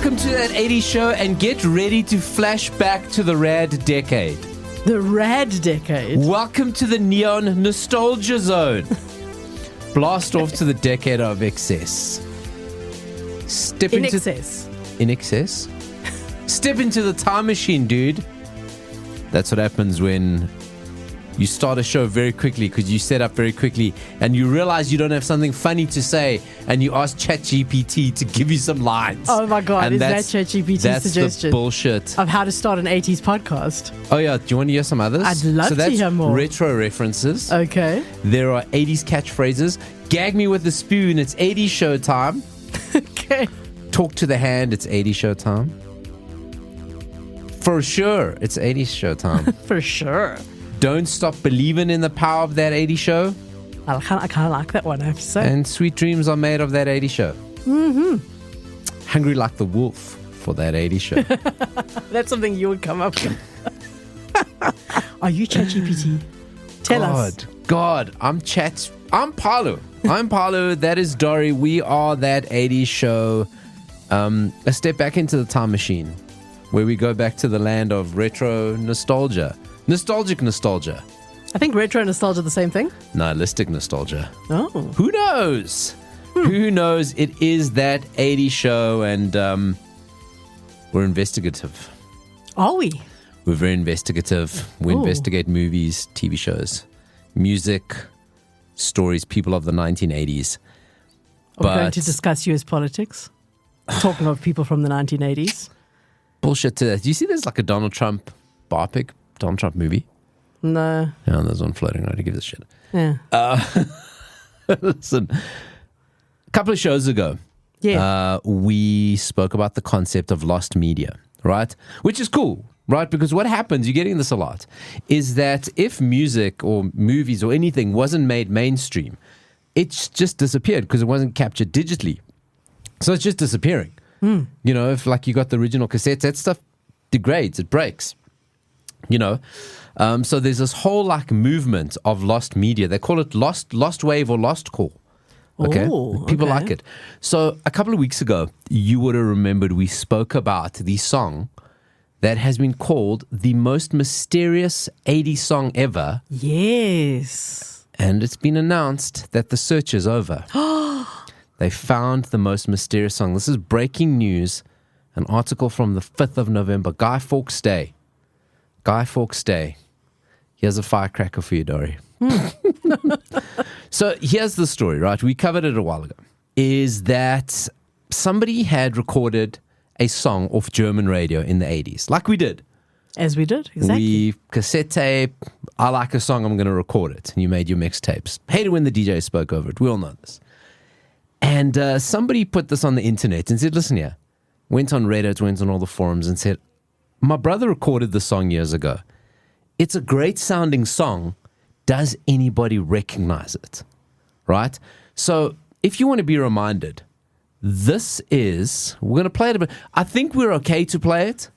Welcome to that 80s show and get ready to flash back to the rad decade. The rad decade? Welcome to the neon nostalgia zone. Blast off to the decade of excess. In excess. In excess? Step into the time machine, dude. That's what happens when you start a show very quickly because you set up very quickly and you realize you don't have something funny to say and you ask ChatGPT to give you some lines. Oh my God, and is that ChatGPT's suggestion? That's the bullshit. Of how to start an 80s podcast. Oh yeah, do you want to hear some others? I'd love to hear more. Retro references. Okay. There are 80s catchphrases. Gag me with a spoon, it's 80s show time. Okay. Talk to the hand, it's 80s show time. For sure, it's 80s show time. For sure. Don't stop believing in the power of that 80s show. I kind of like that one, I have to say. And sweet dreams are made of that 80s show. Mm-hmm. Hungry like the wolf for that 80s show. That's something you would come up with. Are you ChatGPT? Tell us. God, I'm Paulo. I'm Paulo. That is Dori. We are that 80s show. A step back into the time machine where we go back to the land of retro nostalgia. Nostalgic nostalgia. I think retro nostalgia are the same thing. Nihilistic nostalgia. Oh. Who knows? Who knows? It is that 80s show and we're investigative. Are we? We're very investigative. We investigate movies, TV shows, music, stories, people of the 1980s. We're going to discuss US politics. Talking of people from the 1980s. Bullshit to that. Do you see there's like a Donald Trump biopic? Donald Trump movie? No. Yeah, there's one floating around. Who gives a shit? Yeah. Listen, a couple of shows ago, we spoke about the concept of lost media, right? Which is cool, right? Because what happens, you're getting this a lot, is that if music or movies or anything wasn't made mainstream, it's just disappeared because it wasn't captured digitally. So it's just disappearing. You know, if like you got the original cassettes, that stuff degrades, it breaks. You know, so there's this whole like movement of lost media. They call it lost wave or lost call. Okay, people like it. So a couple of weeks ago, you would have remembered we spoke about the song that has been called the most mysterious 80s song ever. Yes, and it's been announced that the search is over. They found the most mysterious song. This is breaking news. An article from the 5th of November, Guy Fawkes Day. Guy Fawkes Day. Here's a firecracker for you, Dori. So here's the story, right? We covered it a while ago. Is that somebody had recorded a song off German radio in the 80s, like we did. As we did, exactly. We cassette tape, I like a song, I'm going to record it. And you made your mixtapes. Hated when the DJ spoke over it. We all know this. And somebody put this on the internet and said, listen here. Went on Reddit, went on all the forums and said, my brother recorded the song years ago. It's a great sounding song. Does anybody recognize it? Right? So if you want to be reminded, we're going to play it a bit. I think we're okay to play it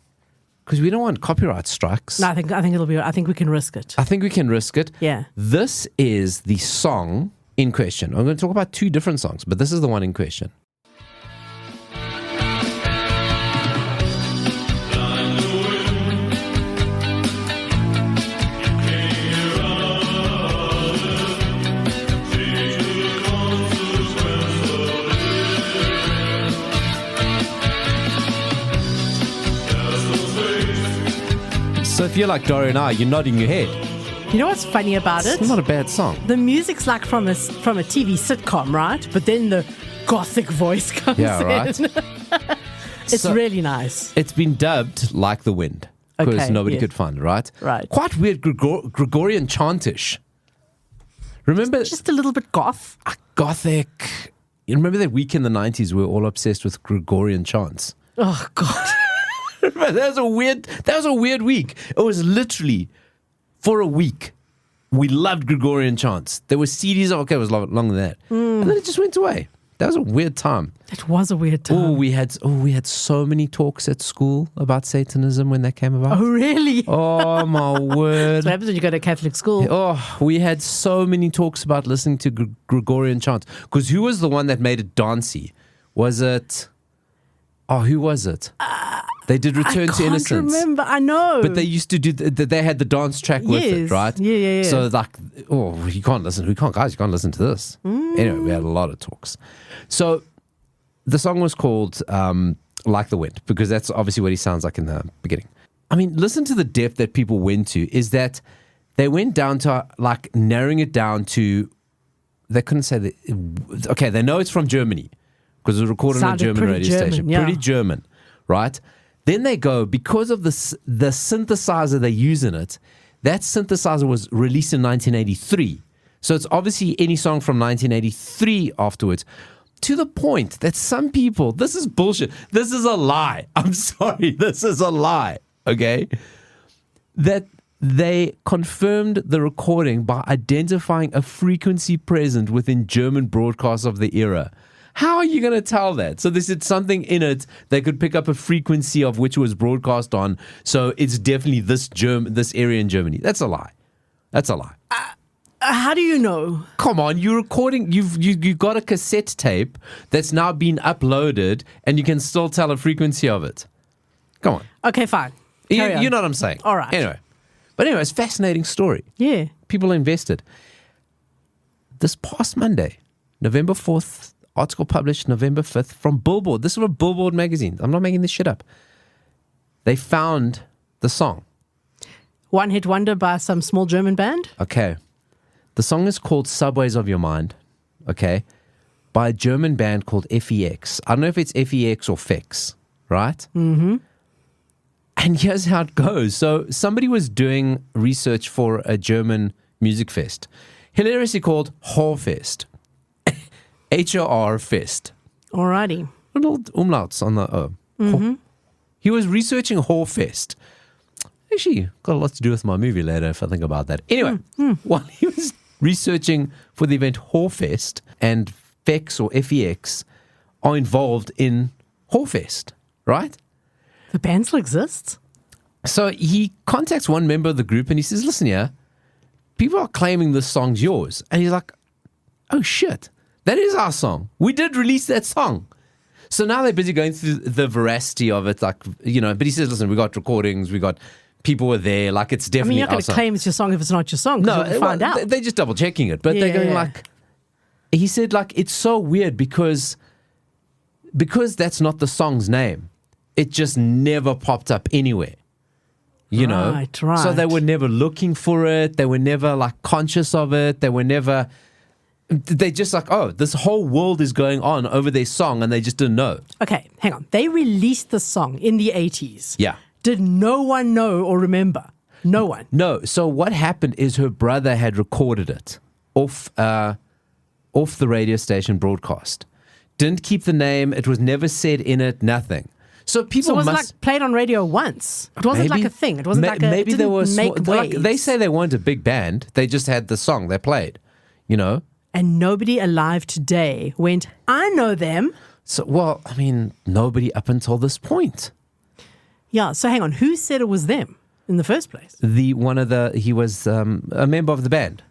because we don't want copyright strikes. No, I think I think we can risk it. I think we can risk it. Yeah. This is the song in question. I'm going to talk about two different songs, but this is the one in question. So if you're like Dori and I, you're nodding your head. You know what's funny about it? It's not a bad song. The music's like from a TV sitcom, right? But then the gothic voice comes in. Right. It's really nice. It's been dubbed Like the Wind because nobody could find it, right? Right. Quite weird Gregorian chantish. Remember? Just a little bit goth. Gothic. You remember that week in the 90s we were all obsessed with Gregorian chants? Oh, God. That was a weird week. It was literally for a week. We loved Gregorian chants. There were CDs. Okay, it was longer than that, and then it just went away. That was a weird time. It was a weird time. We had so many talks at school about Satanism when that came about. Oh, really? Oh my word! What happens when you go to Catholic school? Oh, we had so many talks about listening to Gregorian chants. Because who was the one that made it dancey? Was it Oh, who was it? They did Return to Innocence. I can't remember. I know. But they used to do, they had the dance track with it, right? Yeah. So like, you can't listen to this. Anyway, we had a lot of talks. So the song was called Like the Wind, because that's obviously what he sounds like in the beginning. I mean, listen to the depth that people went to, is that they went down to like narrowing it down to, they couldn't say that, okay, they know it's from Germany because it was recorded on a German radio station. Yeah. Pretty German, right? Then they go, because of the synthesizer they use in it, that synthesizer was released in 1983. So it's obviously any song from 1983 afterwards, to the point that some people, this is bullshit. This is a lie. I'm sorry. This is a lie. Okay? That they confirmed the recording by identifying a frequency present within German broadcasts of the era. How are you going to tell that? So they said something in it, they could pick up a frequency of which it was broadcast on. So it's definitely this area in Germany. That's a lie. That's a lie. How do you know? Come on, you're recording. You've got a cassette tape that's now been uploaded, and you can still tell a frequency of it. Come on. Okay, fine. You know what I'm saying. All right. Anyway, it's a fascinating story. Yeah. People invested. This past Monday, November 4th, article published November 5th from Billboard. This is from Billboard magazine. I'm not making this shit up. They found the song. One hit wonder by some small German band? Okay. The song is called Subways of Your Mind. Okay. By a German band called FEX. I don't know if it's FEX or FEX, right? Mm-hmm. And here's how it goes. So somebody was doing research for a German music fest, hilariously called Hörfest. H-O-R Fest. Alrighty. Little umlauts on the O. Mm-hmm. He was researching Hörfest. Actually, got a lot to do with my movie later if I think about that. Anyway, while he was researching for the event Hörfest, and FEX or FEX are involved in Hörfest, right? The band still exists? So he contacts one member of the group and he says, listen here, people are claiming this song's yours. And he's like, oh shit. That is our song. We did release that song. So now they're busy going through the veracity of it, like, but he says, listen, we got recordings, we got people were there, like it's definitely you're not going to claim it's your song if it's not your song, because you'll find out. They're just double checking it, but they're going like, he said, like, it's so weird because that's not the song's name. It just never popped up anywhere, Right. So they were never looking for it. They were never like conscious of it. They just like, oh, this whole world is going on over their song, and they just didn't know. Okay, hang on. They released the song in the 80s. Yeah. Did no one know or remember? No one. No. So what happened is her brother had recorded it off the radio station broadcast. Didn't keep the name. It was never said in it. Nothing. So people was it like played on radio once? It wasn't like a thing. It wasn't like a maybe there was like they say they weren't a big band. They just had the song they played. And nobody alive today went, I know them. So, well, I mean, nobody up until this point. Yeah, so hang on. Who said it was them in the first place? He was a member of the band.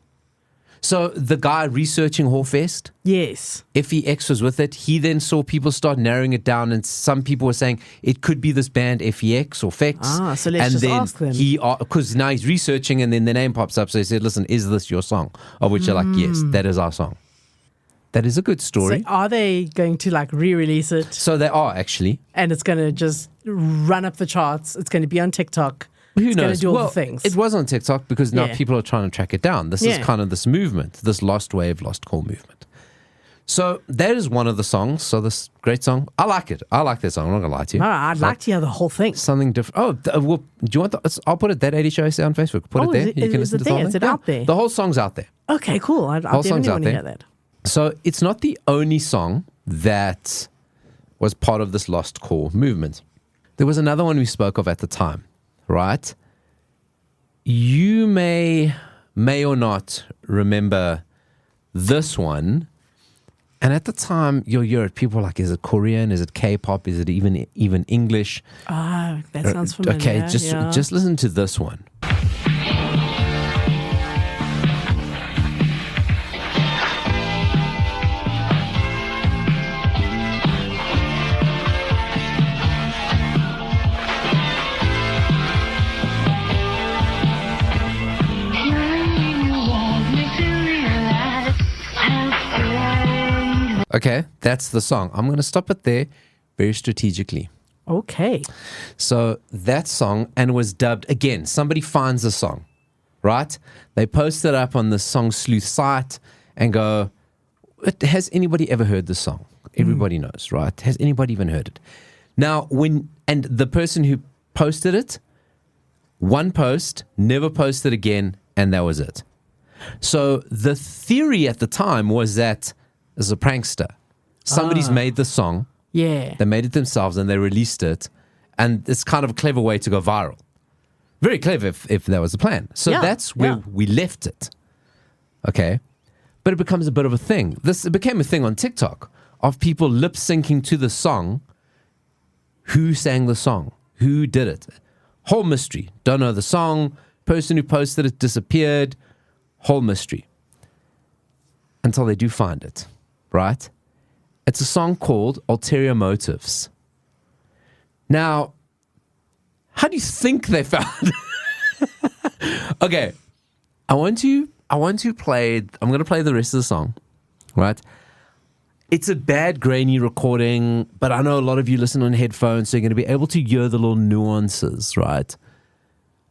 So the guy researching Hörfest, yes, FEX was with it. He then saw people start narrowing it down, and some people were saying it could be this band FEX or FEX. So let's just ask them. Because now he's researching, and then the name pops up. So he said, listen, is this your song? Of which they're like, yes, that is our song. That is a good story. So are they going to like re-release it? So they are actually. And it's going to just run up the charts. It's going to be on TikTok. Who it's knows? Going to do all the things. It was on TikTok because now people are trying to track it down. This is kind of this movement, this lost wave, lost call movement. So that is one of the songs. So this great song. I like it. I like that song. I'm not going to lie to you. No, I'd like to hear the whole thing. Something different. Oh, well, do you want I'll put it, That 80 Show on Facebook. Put it there. You can listen to the whole thing. Is it out there? The whole song's out there. Okay, cool. I definitely want to hear that. So it's not the only song that was part of this lost core movement. There was another one we spoke of at the time, right? You may or not remember this one. And at the time, you'll hear it. People are like, is it Korean? Is it K-pop? Is it even English? Ah, that sounds familiar. Okay, just listen to this one. Okay, that's the song. I'm going to stop it there very strategically. Okay. So that song, and was dubbed again. Somebody finds the song, right? They post it up on the song Sleuths site and go, has anybody ever heard this song? Everybody knows, right? Has anybody even heard it? Now, and the person who posted it, one post, never posted again, and that was it. So the theory at the time was that as a prankster, somebody's made the song. Yeah. They made it themselves and they released it. And it's kind of a clever way to go viral. Very clever if that was the plan. So that's where we left it. Okay. But it becomes a bit of a thing. It became a thing on TikTok of people lip syncing to the song. Who sang the song? Who did it? Whole mystery. Don't know the song. Person who posted it disappeared. Whole mystery. Until they do find it. Right? It's a song called Ulterior Motives. Now, how do you think they found it? Okay. I'm going to play the rest of the song. Right? It's a bad grainy recording, but I know a lot of you listen on headphones, so you're going to be able to hear the little nuances, right?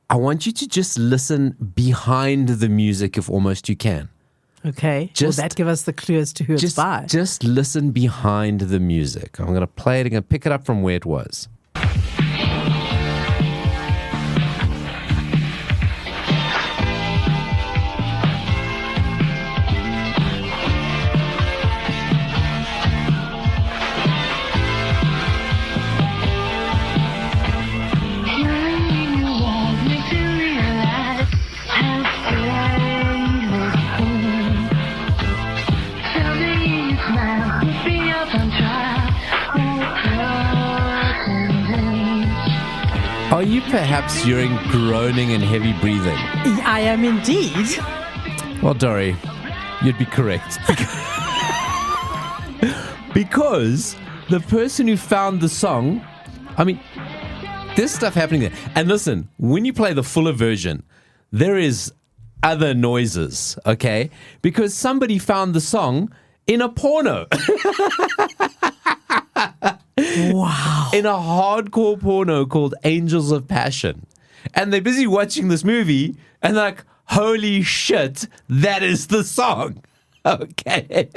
I want you to just listen behind the music if almost you can. Okay. Will that give us the clue as to who it's by? Just listen behind the music. I'm going to play it. I'm going to pick it up from where it was. Are you perhaps hearing groaning and heavy breathing? I am indeed. Well, Dori, you'd be correct. Because the person who found the song, I mean, there's stuff happening there. And listen, when you play the fuller version, there is other noises, okay? Because somebody found the song in a porno. Wow. In a hardcore porno called Angels of Passion. And they're busy watching this movie and they're like, holy shit, that is the song. Okay.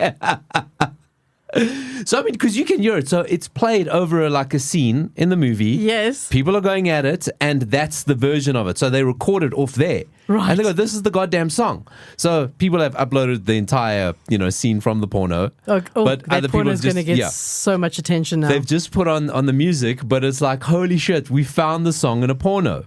So, I mean, because you can hear it. So it's played over like a scene in the movie. Yes. People are going at it, and that's the version of it. So they record it off there. Right. And they go, this is the goddamn song. So people have uploaded the entire, scene from the porno. But that other porno people is going to get so much attention now. They've just put on the music, but it's like, holy shit, we found the song in a porno.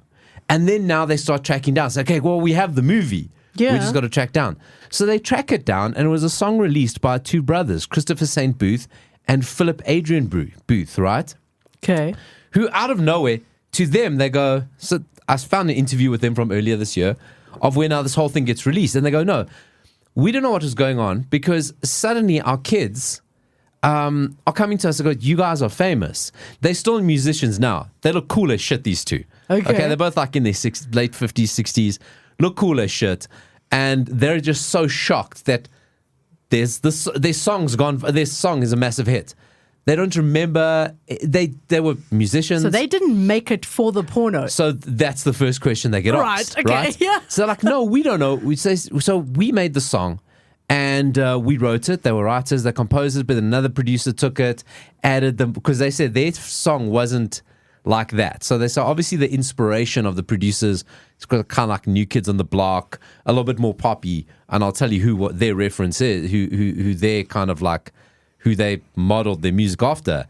And then now they start tracking down. It's like, okay, well, we have the movie. Yeah. We just got to track down. So they track it down, and it was a song released by two brothers, Christopher St. Booth and Philip Adrian Booth, right? Okay. Who out of nowhere, to them, they go, so I found an interview with them from earlier this year of where now this whole thing gets released. And they go, no, we don't know what is going on because suddenly our kids are coming to us and go, you guys are famous. They're still musicians now. They look cool as shit, these two. Okay. They're both like in their late 50s, 60s, look cool as shit. And they're just so shocked that their song is a massive hit. They don't remember, they were musicians. So they didn't make it for the porno. So that's the first question they get asked. Right, okay, yeah. So they're like, no, we don't know. We say, so we made the song and we wrote it. They were writers, they composed it, but another producer took it, added them, because they said their song wasn't like that. So they saw obviously the inspiration of the producers. It's kind of like New Kids on the Block, a little bit more poppy. And I'll tell you what their reference is, who they're kind of like, who they modeled their music after.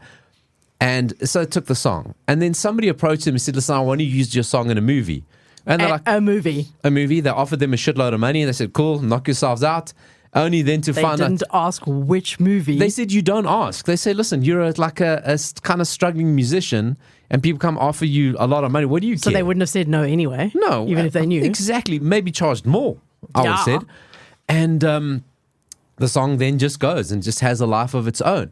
And so it took the song. And then somebody approached them and said, listen, I want to use your song in a movie. And they're like, a movie. A movie. They offered them a shitload of money and they said, cool, knock yourselves out. Only then to find out. They didn't ask which movie. They said, you don't ask. They say, listen, you're like a kind of struggling musician and people come offer you a lot of money. What do you care? So they wouldn't have said no anyway. No. Even if they knew. Exactly. Maybe charged more, I would have said. And the song then just goes and just has a life of its own.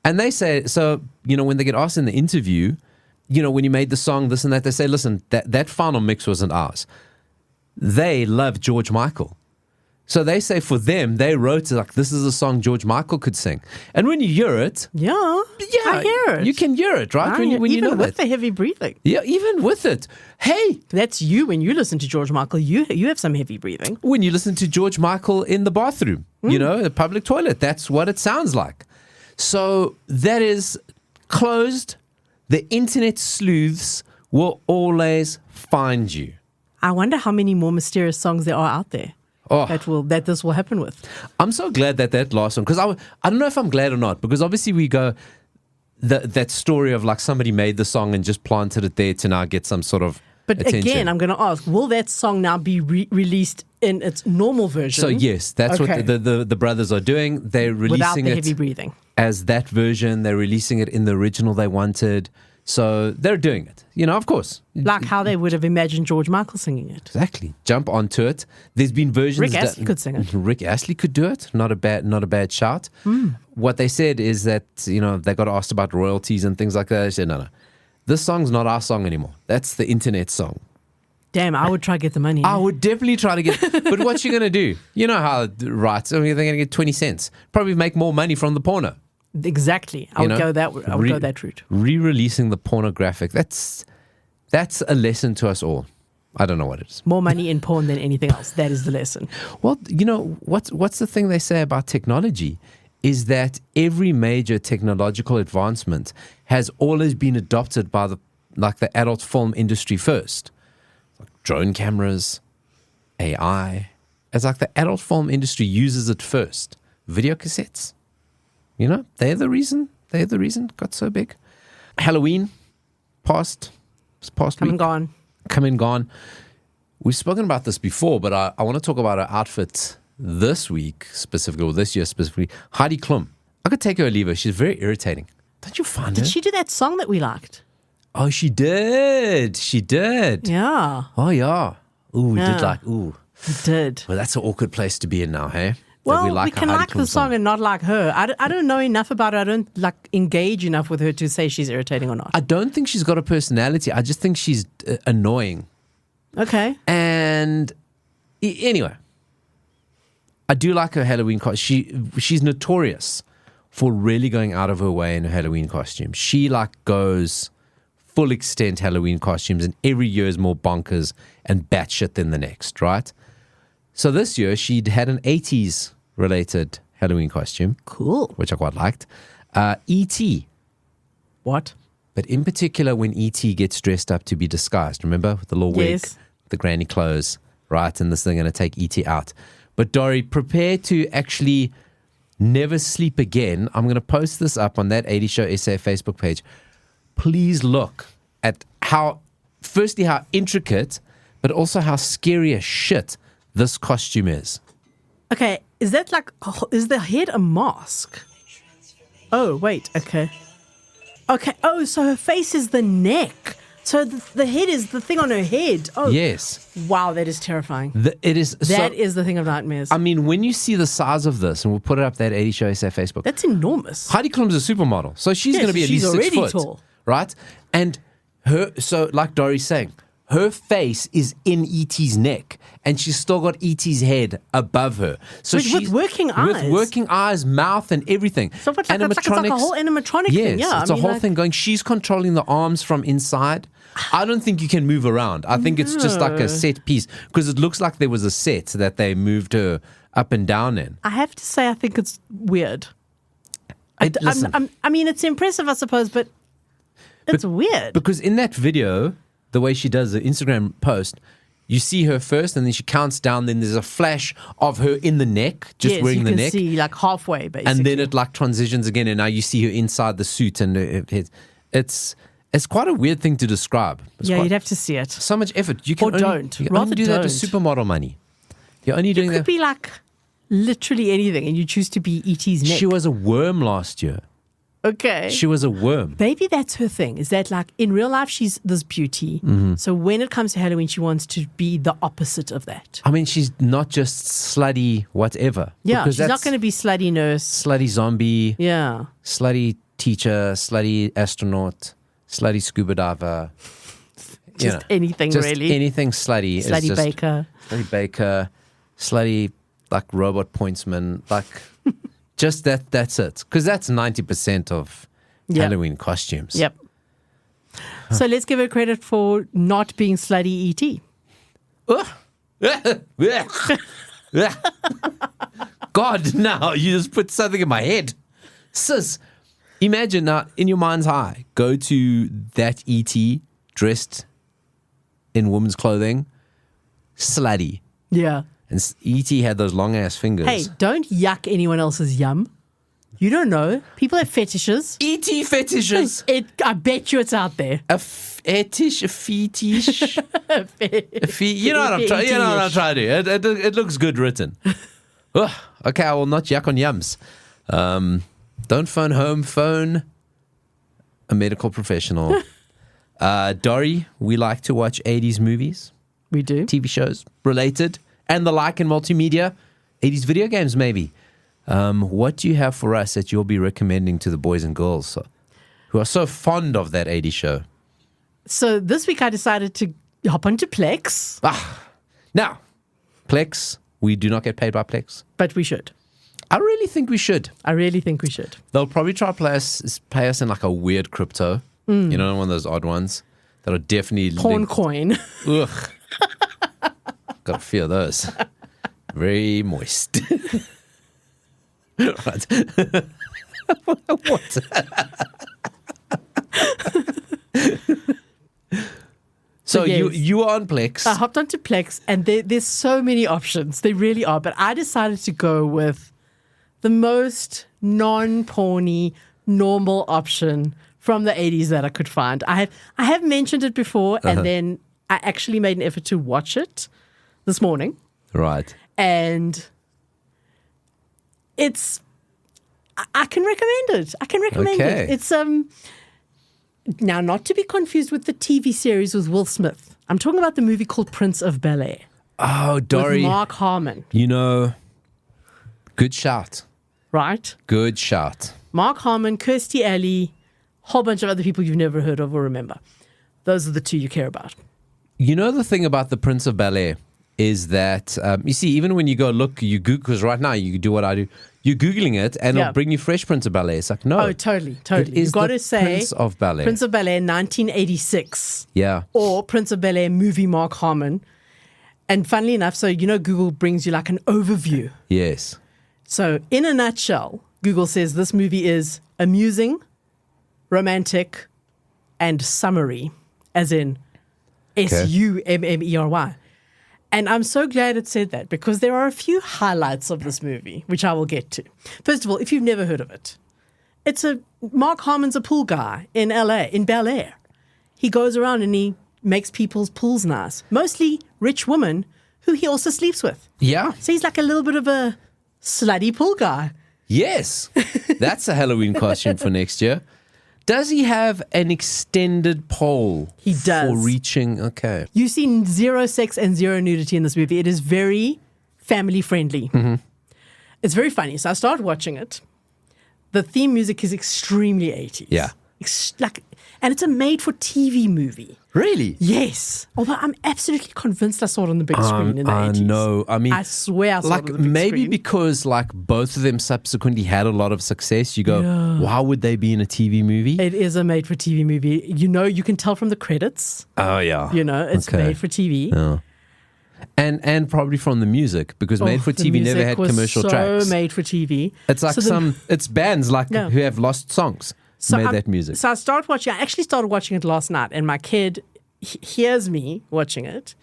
And they say, so, when they get asked in the interview, when you made the song, this and that, they say, listen, that final mix wasn't ours. They love George Michael. So they say for them, they wrote like, this is a song George Michael could sing. And when you hear it, I hear it. You can hear it, right? When you know with that. the heavy breathing. Yeah, even with it. Hey, that's you when you listen to George Michael. You have some heavy breathing. When you listen to George Michael in the bathroom, the public toilet, that's what it sounds like. So that is closed. The internet sleuths will always find you. I wonder how many more mysterious songs there are out there. Oh. That this will happen with. I'm so glad that last one, because I don't know if I'm glad or not, because obviously we go that story of like somebody made the song and just planted it there to now get some sort of attention. Again, I'm going to ask, will that song now be released in its normal version? So yes, that's what the brothers are doing. They're releasing without the heavy breathing as that version. They're releasing it in the original they wanted. So they're doing it, of course. Like how they would have imagined George Michael singing it. Exactly. Jump onto it. There's been versions. Rick Astley could sing it. Rick Astley could do it. Not a bad shout. What they said is that, they got asked about royalties and things like that. They said, no. This song's not our song anymore. That's the internet song. Damn, I would try to get the money. I would definitely try to get, but what's she going to do? You know how it writes. They're going to get 20 cents. Probably make more money from the porno. Exactly. I would go that route. Re-releasing the pornographic. That's a lesson to us all. I don't know what it is. More money in porn than anything else. That is the lesson. Well, what's the thing they say about technology is that every major technological advancement has always been adopted by the adult film industry first. Like drone cameras, AI. It's like the adult film industry uses it first. Video cassettes. They're the reason. Got so big. Halloween, past week. Come and gone. Come and gone. We've spoken about this before, but I want to talk about her outfit this week specifically, or this year specifically. Heidi Klum. I could take her or leave her. She's very irritating. Don't you find her? Did she do that song that we liked? Oh, she did. Yeah. Oh, yeah. Ooh, we did like, ooh. We did. Well, that's an awkward place to be in now, hey? Well, we can like the song and not like her. I don't know enough about her. I don't engage enough with her to say she's irritating or not. I don't think she's got a personality. I just think she's annoying. Okay. And anyway, I do like her Halloween costume. She's notorious for really going out of her way in her Halloween costume. She goes full extent Halloween costumes, and every year is more bonkers and batshit than the next, right? So this year, she'd had an 80s related Halloween costume. Cool. Which I quite liked. E.T. What? But in particular, when E.T. gets dressed up to be disguised, remember? With the little wig, the granny clothes, right? And this thing going to take E.T. out. But Dori, prepare to actually never sleep again. I'm going to post this up on that 80 Show SA Facebook page. Please look at firstly, how intricate, but also how scary as shit this costume is. Okay, is that is the head a mask? Oh, wait, okay. Okay, oh, so her face is the neck. So the head is the thing on her head. Oh, yes. Wow, that is terrifying. It is. That is the thing of nightmares. I mean, when you see the size of this, and we'll put it up that 80 Show SA Facebook. That's enormous. Heidi Klum's a supermodel, so she's going to be at least 6 foot. Tall. Right? And so like Dori's saying, her face is in E.T.'s neck, and she's still got E.T.'s head above her. So with working eyes. With working eyes, mouth, and everything. So it's like a whole animatronic thing. Yeah, it's a whole thing going. She's controlling the arms from inside. I don't think you can move around. I think it's just like a set piece, because it looks like there was a set that they moved her up and down in. I have to say, I think it's weird. I mean, it's impressive, I suppose, but it's weird. Because in that video, the way she does the Instagram post, you see her first, and then she counts down. Then there's a flash of her in the neck, just wearing the neck. You can see halfway, basically. And then it transitions again, and now you see her inside the suit, and it's quite a weird thing to describe. You'd have to see it. So much effort. You can only do that with supermodel money. You're only doing that. It could be literally anything, and you choose to be E.T.'s neck. She was a worm last year. Okay. She was a worm. Maybe that's her thing, is that in real life she's this beauty. Mm-hmm. So when it comes to Halloween, she wants to be the opposite of that. I mean, she's not just slutty whatever. Yeah, she's not going to be slutty nurse. Slutty zombie. Yeah. Slutty teacher, slutty astronaut, slutty scuba diver. Anything, really. Anything slutty. Slutty baker. Slutty baker. Slutty like robot pointsman, like just that's it. Because that's 90% of Halloween costumes. Yep. So let's give her credit for not being slutty E.T. God, now you just put something in my head. Sis, imagine now in your mind's eye, go to that E.T. dressed in women's clothing, slutty. Yeah. And E.T. had those long ass fingers. Hey, don't yuck anyone else's yum. You don't know. People have fetishes. E.T. fetishes. I bet you it's out there. A fetish, a fetish. You know what I'm trying. You know what I'm trying to do. It looks good written. Okay, I will not yuck on yums. Don't phone home. Phone a medical professional. Dori, we like to watch 80s movies. We do. TV shows related and the like in multimedia. 80s video games, maybe. What do you have for us that you'll be recommending to the boys and girls who are so fond of that 80s show? So this week I decided to hop onto Plex. Now, Plex, we do not get paid by Plex. But we should. I really think we should. They'll probably try to pay us in like a weird crypto. You know, one of those odd ones that are definitely porn coin. Ugh. Got a few of those. Very moist. Right. What? So yes. you are on Plex. I hopped onto Plex, and there's so many options. They really are. But I decided to go with the most non-porny, normal option from the 80s that I could find. I have mentioned it before, and then I actually made an effort to watch it this morning. Right. And I can recommend it. Okay. It's now not to be confused with the TV series with Will Smith. I'm talking about the movie called Prince of Bel-Air. Oh, Dori. With Mark Harmon. You know, good shout. Right? Good shout. Mark Harmon, Kirstie Alley, whole bunch of other people you've never heard of or remember. Those are the two you care about. You know the thing about the Prince of Bel-Air is that, you see, even when you go look, you Google, because right now you do what I do, you're Googling it and it'll bring you fresh Prince of Bel-Air. It's like, no. Oh, totally. You've got to say Prince of Bel-Air. Prince of Bel-Air 1986. Yeah. Or Prince of Bel-Air movie Mark Harmon. And funnily enough, so you know Google brings you like an overview. Yes. So in a nutshell, Google says this movie is amusing, romantic, and summary, as in SUMMERY. And I'm so glad it said that because there are a few highlights of this movie, which I will get to. First of all, if you've never heard of it, Mark Harmon's a pool guy in LA, in Bel Air. He goes around and he makes people's pools nice. Mostly rich women who he also sleeps with. Yeah. So he's like a little bit of a slutty pool guy. Yes. That's a Halloween costume for next year. Does he have an extended pole? He does. For reaching, okay. You see zero sex and zero nudity in this movie. It is very family friendly. Mm-hmm. It's very funny. So I started watching it. The theme music is extremely 80s. Yeah. And it's a made-for-TV movie. Really? Yes. Although I'm absolutely convinced I saw it on the big screen in the 80s. I know. I mean, I swear I saw it on the big maybe screen. because both of them subsequently had a lot of success. You go, why would they be in a TV movie? It is a made-for-TV movie. You know, you can tell from the credits. Oh, yeah. You know, it's made for TV. Yeah. And probably from the music, because made for TV never had commercial tracks. So made for TV. It's like it's bands who have lost songs. Made that music. So I actually started watching it last night, and my kid hears me watching it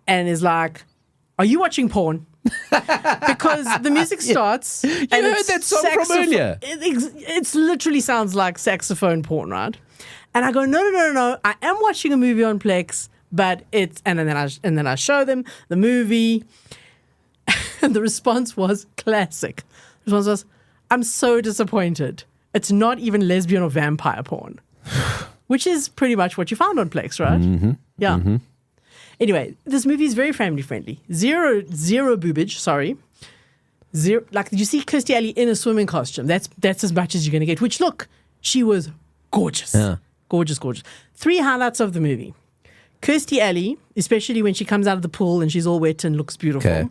and is like, "Are you watching porn?" Because the music starts. You heard that song from earlier. It literally sounds like saxophone porn, right? And I go, no. I am watching a movie on Plex, but it's and then I show them the movie, and the response was classic. The response was, "I'm so disappointed. It's not even lesbian or vampire porn," which is pretty much what you found on Plex, right? Mm-hmm. Yeah. Mm-hmm. Anyway, this movie is very family friendly. Zero boobage. Sorry. Zero. Like, you see Kirstie Alley in a swimming costume. That's as much as you're going to get. Which, look, she was gorgeous. Yeah. Gorgeous. 3 highlights of the movie. Kirstie Alley, especially when she comes out of the pool and she's all wet and looks beautiful. Okay.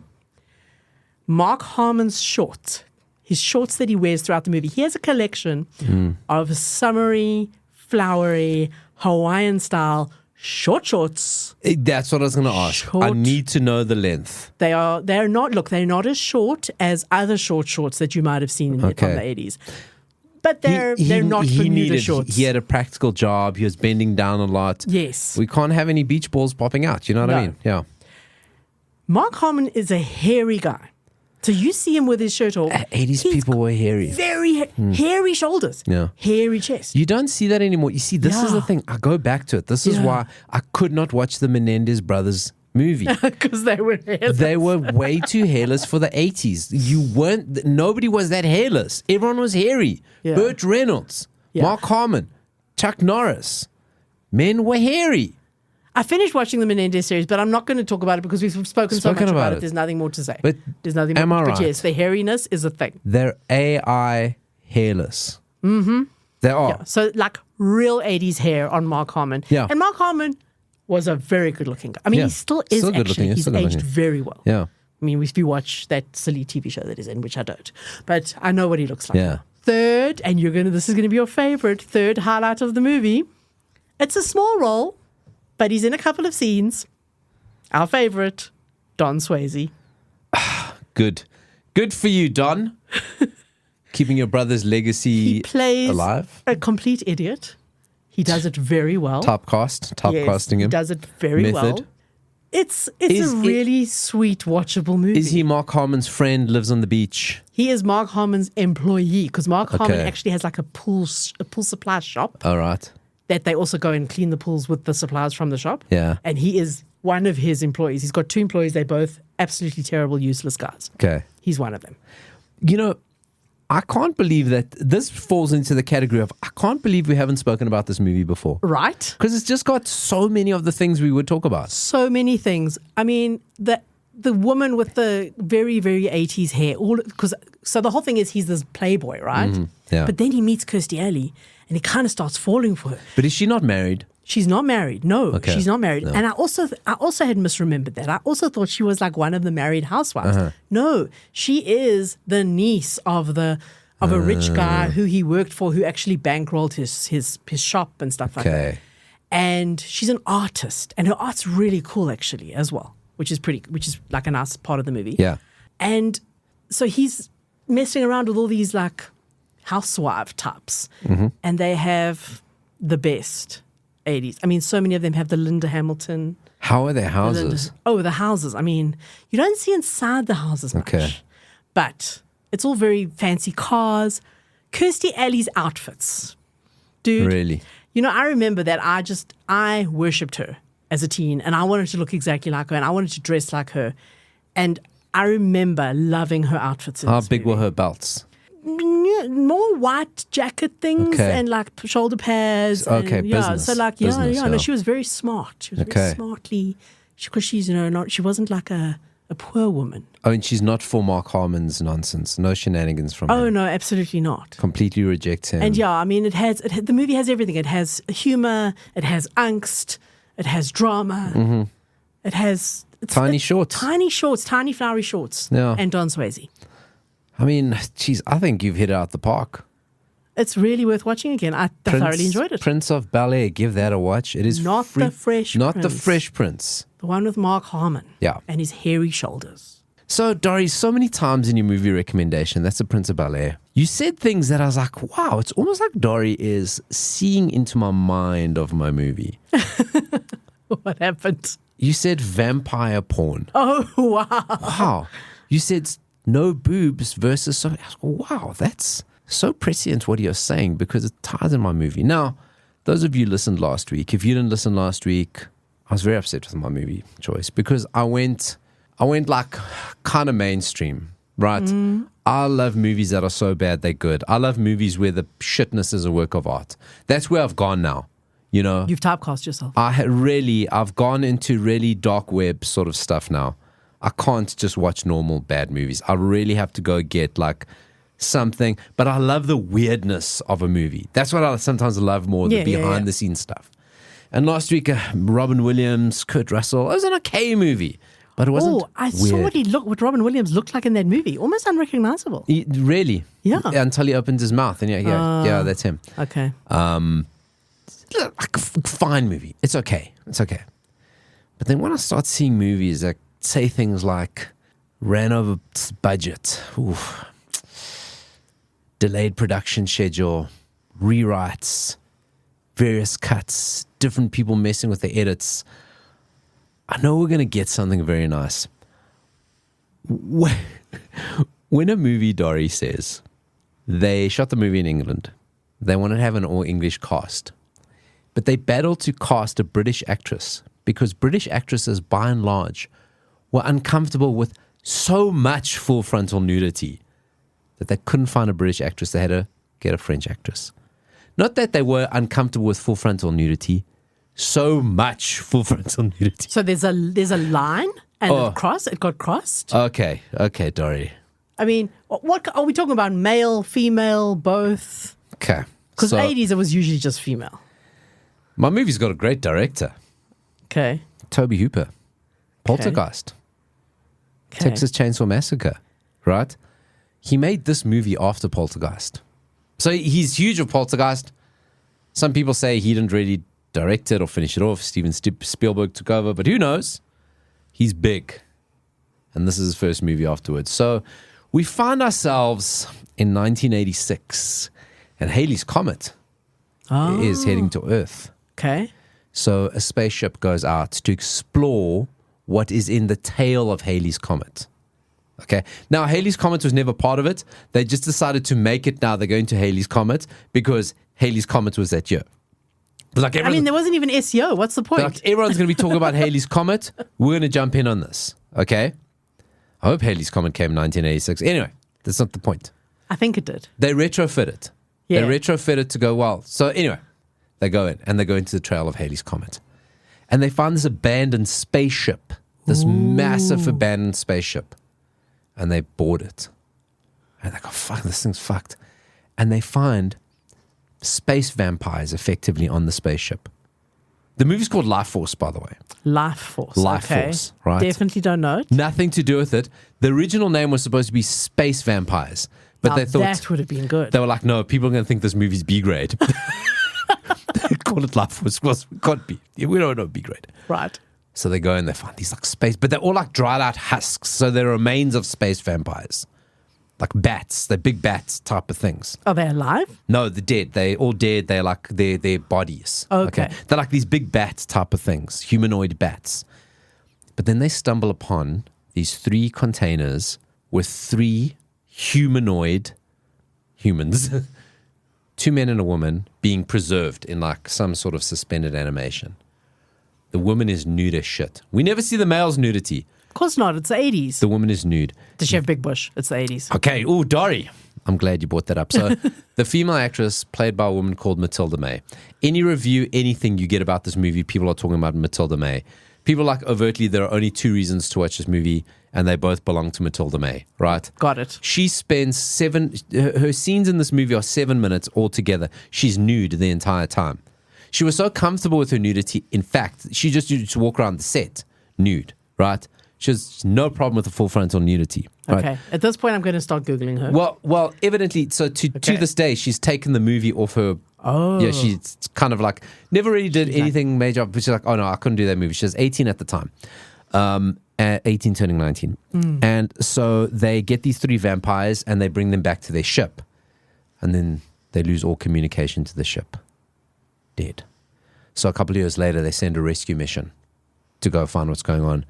Mark Harmon's shorts, his shorts that he wears throughout the movie. He has a collection of summery, flowery, Hawaiian-style shorts. That's what I was going to ask. I need to know the length. They're not as short as other shorts that you might have seen from the 80s. But they're not Bermuda shorts. He had a practical job. He was bending down a lot. Yes. We can't have any beach balls popping out. You know what I mean? Yeah. Mark Harmon is a hairy guy. So you see him with his shirt off. 80s people were hairy. Very hairy shoulders. Yeah. Hairy chest. You don't see that anymore. You see, this is the thing. I go back to it. This is why I could not watch the Menendez brothers movie. Because they were hairless. They were way too hairless for the 80s. Nobody was that hairless. Everyone was hairy. Yeah. Burt Reynolds, Mark Harmon, Chuck Norris. Men were hairy. I finished watching the Menendez series, but I'm not going to talk about it because we've spoken so much about it. There's nothing more to say. But there's nothing am more. I right? But yes, the hairiness is a thing. They're AI hairless. Mm-hmm. They are. Yeah. So like real 80s hair on Mark Harmon. Yeah. And Mark Harmon was a very good looking guy. I mean, he still is good actually. looking. He's aged very well. Yeah. I mean, if you watch that silly TV show that he's in, which I don't, but I know what he looks like. Yeah. Third, and this is going to be your favorite, third highlight of the movie. It's a small role, but he's in a couple of scenes. Our favorite, Don Swayze. Good. Good for you, Don. Keeping your brother's legacy He plays alive. a complete idiot. He does it very well. Typecasting him. He does it very well. It's a really sweet, watchable movie. Is he Mark Harmon's friend, lives on the beach? He is Mark Harmon's employee because Mark Harmon actually has like a pool supply shop. All right. That they also go and clean the pools with the supplies from the shop. Yeah. And he is one of his employees. He's got two employees. They're both absolutely terrible, useless guys. Okay. He's one of them. You know, I can't believe that this falls into the category of I can't believe we haven't spoken about this movie before. Right. Because it's just got so many of the things we would talk about. So many things. I mean, the woman with the very, very 80s hair. So the whole thing is he's this playboy, right? Mm-hmm. Yeah. But then he meets Kirstie Alley and he kind of starts falling for her. But is she not married? She's not married. No, she's not married. No. And I also had misremembered that. I also thought she was like one of the married housewives. No, she is the niece of a rich guy who he worked for, who actually bankrolled his shop and stuff like that. And she's an artist, and her art's really cool actually as well, which is like a nice part of the movie. Yeah. And so he's messing around with all these like housewife types, and they have the best 80s. I mean, so many of them have the Linda Hamilton. How are their houses? The houses. I mean, you don't see inside the houses much. But it's all very fancy cars. Kirstie Alley's outfits. Dude. Really? You know, I remember that I worshipped her as a teen, and I wanted to look exactly like her, and I wanted to dress like her. And I remember loving her outfits. How big were her belts? More white jacket things and like shoulder pads. Okay, and, business. So like, business, no, she was very smart. She was very smartly, because she's, she wasn't like a poor woman. Oh, and she's not for Mark Harmon's nonsense. No shenanigans from her. Oh, no, absolutely not. Completely rejects him. And I mean, the movie has everything. It has humor, it has angst, it has drama, it has... Tiny shorts, tiny flowery shorts. Yeah. And Don Swayze. I mean, geez, I think you've hit it out the park. It's really worth watching again. I thoroughly enjoyed it. Prince of Bel-Air, give that a watch. It is not the Fresh Not Prince. the Fresh Prince. The one with Mark Harmon. Yeah. And his hairy shoulders. So, Dori, so many times in your movie recommendation, that's the Prince of Bel-Air, you said things that I was like, wow, it's almost like Dori is seeing into my mind of my movie. What happened? You said vampire porn. Oh, wow. Wow. You said no boobs versus so. I was like, wow, that's so prescient what you're saying because it ties in my movie. Now, those of you listened last week, if you didn't listen last week, I was very upset with my movie choice because I went like kind of mainstream, right? I love movies that are so bad they're good. I love movies where the shitness is a work of art. That's where I've gone now. You know, you've typecast yourself. I've gone into really dark web sort of stuff now. I can't just watch normal bad movies. I really have to go get like something. But I love the weirdness of a movie. That's what I sometimes love more, the behind the scenes stuff. And last week, Robin Williams, Kurt Russell, it was an okay movie. But it wasn't I saw what Robin Williams looked like in that movie. Almost unrecognizable. Really? Yeah. Until he opens his mouth and yeah, that's him. Okay. Fine movie. It's okay. But then when I start seeing movies that say things like ran over budget, delayed production schedule, rewrites, various cuts, different people messing with the edits, I know we're going to get something very nice. When a movie, Dori, says they shot the movie in England, they wanted to have an all-English cast, but they battled to cast a British actress because British actresses, by and large, were uncomfortable with so much full frontal nudity that they couldn't find a British actress. They had to get a French actress. Not that they were uncomfortable with full frontal nudity, so much full frontal nudity. So there's a line and it got crossed? Okay, Dori. I mean, what are we talking about? Male, female, both? Okay. Because 80s, it was usually just female. My movie's got a great director. Okay. Toby Hooper. Poltergeist. Okay. Texas Chainsaw Massacre. Right? He made this movie after Poltergeist. So he's huge of Poltergeist. Some people say he didn't really direct it or finish it off. Steven Spielberg took over, but who knows? He's big. And this is his first movie afterwards. So we find ourselves in 1986, and Halley's Comet is heading to Earth. Okay. So a spaceship goes out to explore what is in the tail of Halley's Comet. Okay. Now, Halley's Comet was never part of it. They just decided to make it now. They're going to Halley's Comet because Halley's Comet was that year. Like there wasn't even SEO. What's the point? Like, everyone's going to be talking about Halley's Comet. We're going to jump in on this. Okay. I hope Halley's Comet came in 1986. Anyway, that's not the point. I think it did. They retrofit it. Yeah. They retrofit it to go well. So anyway, they go in and they go into the trail of Halley's Comet. And they find this abandoned spaceship, this massive abandoned spaceship. And they board it. And they go, fuck, this thing's fucked. And they find space vampires effectively on the spaceship. The movie's called Life Force, by the way. Life Force. Life okay. Force, right? Definitely don't know it. Nothing to do with it. The original name was supposed to be Space Vampires. But now they thought that would have been good. They were like, no, people are going to think this movie's B grade. They call it Life Force. Well, it can't be. We don't know B grade. Right. So they go and they find these like space, but they're all like dried out husks. So they're remains of space vampires. Like bats. They're big bats type of things. Are they alive? No, they're dead. They're all dead. They're like their bodies. Okay. They're like these big bats type of things. Humanoid bats. But then they stumble upon these 3 containers with 3 humanoid humans. 2 men and a woman being preserved in like some sort of suspended animation. The woman is nude as shit. We never see the male's nudity. Of course not. It's the 80s. The woman is nude. Does she have big bush? It's the 80s. Okay. Oh, Dori. I'm glad you brought that up. So the female actress played by a woman called Matilda May. Any review, anything you get about this movie, people are talking about Matilda May. People like overtly, there are only 2 reasons to watch this movie, and they both belong to Matilda May, right? Got it. She spends her scenes in this movie are 7 minutes altogether. She's nude the entire time. She was so comfortable with her nudity. In fact, she just used to walk around the set nude, right? She has no problem with the full frontal nudity. Right? Okay. At this point, I'm going to start Googling her. Well, evidently, so to this day, she's taken the movie off her. Oh. Yeah, she's kind of like, never really did anything major. But she's like, oh no, I couldn't do that movie. She was 18 at the time. At 18 turning 19. And so they get these 3 vampires and they bring them back to their ship. And then they lose all communication to the ship. Dead. So a couple of years later, they send a rescue mission to go find what's going on.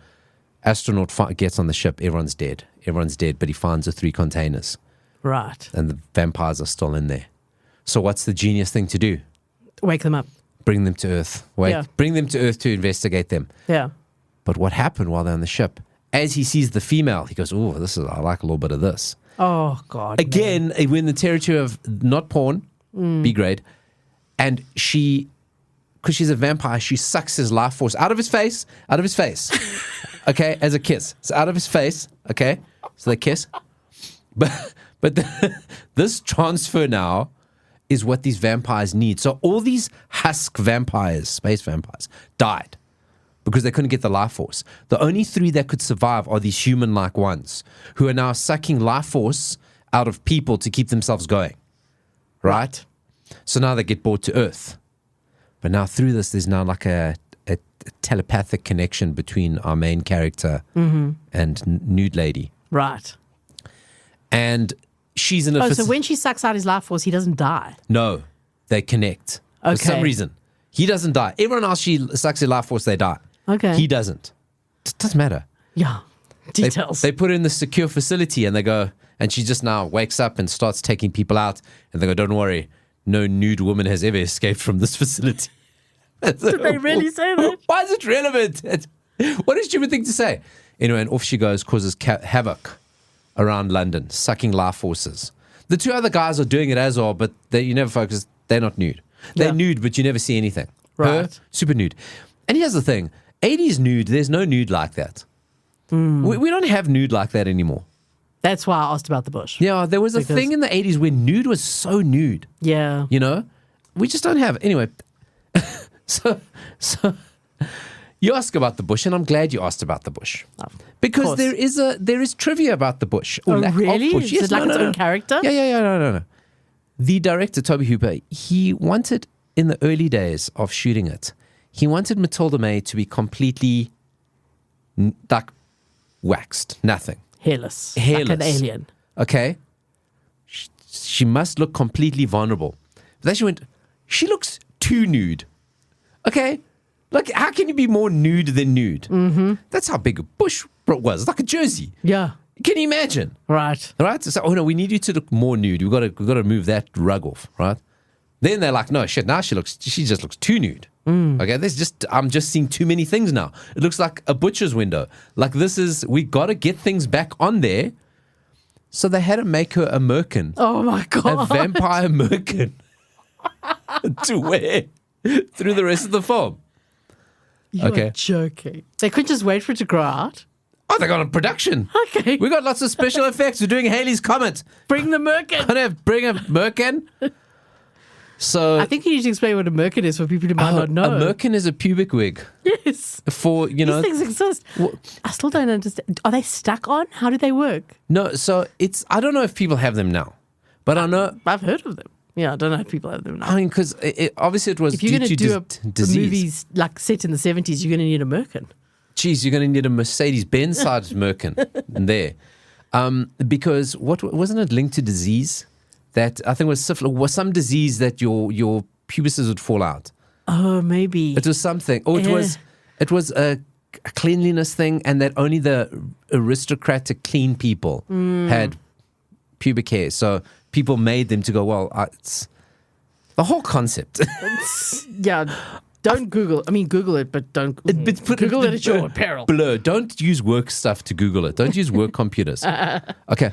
Astronaut gets on the ship. Everyone's dead. But he finds the 3 containers. Right. And the vampires are still in there. So what's the genius thing to do? Wake them up. Bring them to Earth. Bring them to Earth to investigate them. Yeah. But what happened while they're on the ship? As he sees the female, he goes, oh, I like a little bit of this. Oh, God. Again, we're in the territory of not porn, B grade. And she, because she's a vampire, she sucks his life force out of his face. Okay, as a kiss. It's out of his face. Okay, so they kiss. But this transfer now is what these vampires need. So all these husk vampires, space vampires, died. because they couldn't get the life force. The only 3 that could survive are these human-like ones who are now sucking life force out of people to keep themselves going. Right? So now they get brought to Earth. But now through this, there's now like a telepathic connection between our main character and nude lady. Right. And she's in a... so when she sucks out his life force, he doesn't die? No, they connect. For some reason. He doesn't die. Everyone else, she sucks their life force, they die. Okay. He doesn't. It doesn't matter. Yeah. Details. They put her in the secure facility and they go... And she just now wakes up and starts taking people out. And they go, don't worry, no nude woman has ever escaped from this facility. Did they really say that? Why is it relevant? What a stupid thing to say. Anyway, and off she goes, causes havoc around London, sucking life forces. The 2 other guys are doing it as well, but you never focus. They're not nude. They're nude, but you never see anything. Right. Her, super nude. And here's the thing. 80s nude, there's no nude like that. We don't have nude like that anymore. That's why I asked about the bush. Yeah, there was a thing in the 80s where nude was so nude. Yeah. You know? We just don't have it. Anyway, so you ask about the bush, and I'm glad you asked about the bush. Because there is trivia about the bush. Oh, really? Bush. Is Yes, it like its own character? Yeah, no. The director, Toby Hooper, he wanted, in the early days of shooting it, he wanted Matilda May to be completely, like, waxed. Nothing. Hairless. Hairless. Like an alien. Okay? She must look completely vulnerable. But then she went, she looks too nude. Okay? Like, how can you be more nude than nude? Mm-hmm. That's how big a bush was. Like a jersey. Yeah. Can you imagine? Right. Right? So, oh no, we need you to look more nude. We've got to move that rug off, right? Then they're like, no, shit, now she just looks too nude. Okay, I'm just seeing too many things now. It looks like a butcher's window. Like we got to get things back on there. So they had to make her a merkin. Oh my God. A vampire merkin to wear through the rest of the film. You're joking. They couldn't just wait for it to grow out? Oh, they got a production. Okay. We got lots of special effects. We're doing Halley's Comet. Bring the merkin. Bring a merkin. So I think you need to explain what a merkin is for people who might not know. A merkin is a pubic wig. Yes. For, These things exist. I still don't understand. Are they stuck on? How do they work? No, so I don't know if people have them now, but I know. I've heard of them. Yeah, I don't know if people have them now. I mean, because obviously it was if you're due to disease. A movies like set in the 70s, you're going to need a merkin. Geez, you're going to need a Mercedes-Benz sized merkin in there. Because wasn't it linked to disease? That I think was syphilis, was some disease that your pubises would fall out. Oh, maybe. It was something. Or it was a cleanliness thing, and that only the aristocratic clean people had pubic hair. So people made them to go, well, it's the whole concept. Yeah. Don't Google. I mean, Google it, but don't Google it at your peril. Blur. Don't use work stuff to Google it. Don't use work computers. Okay.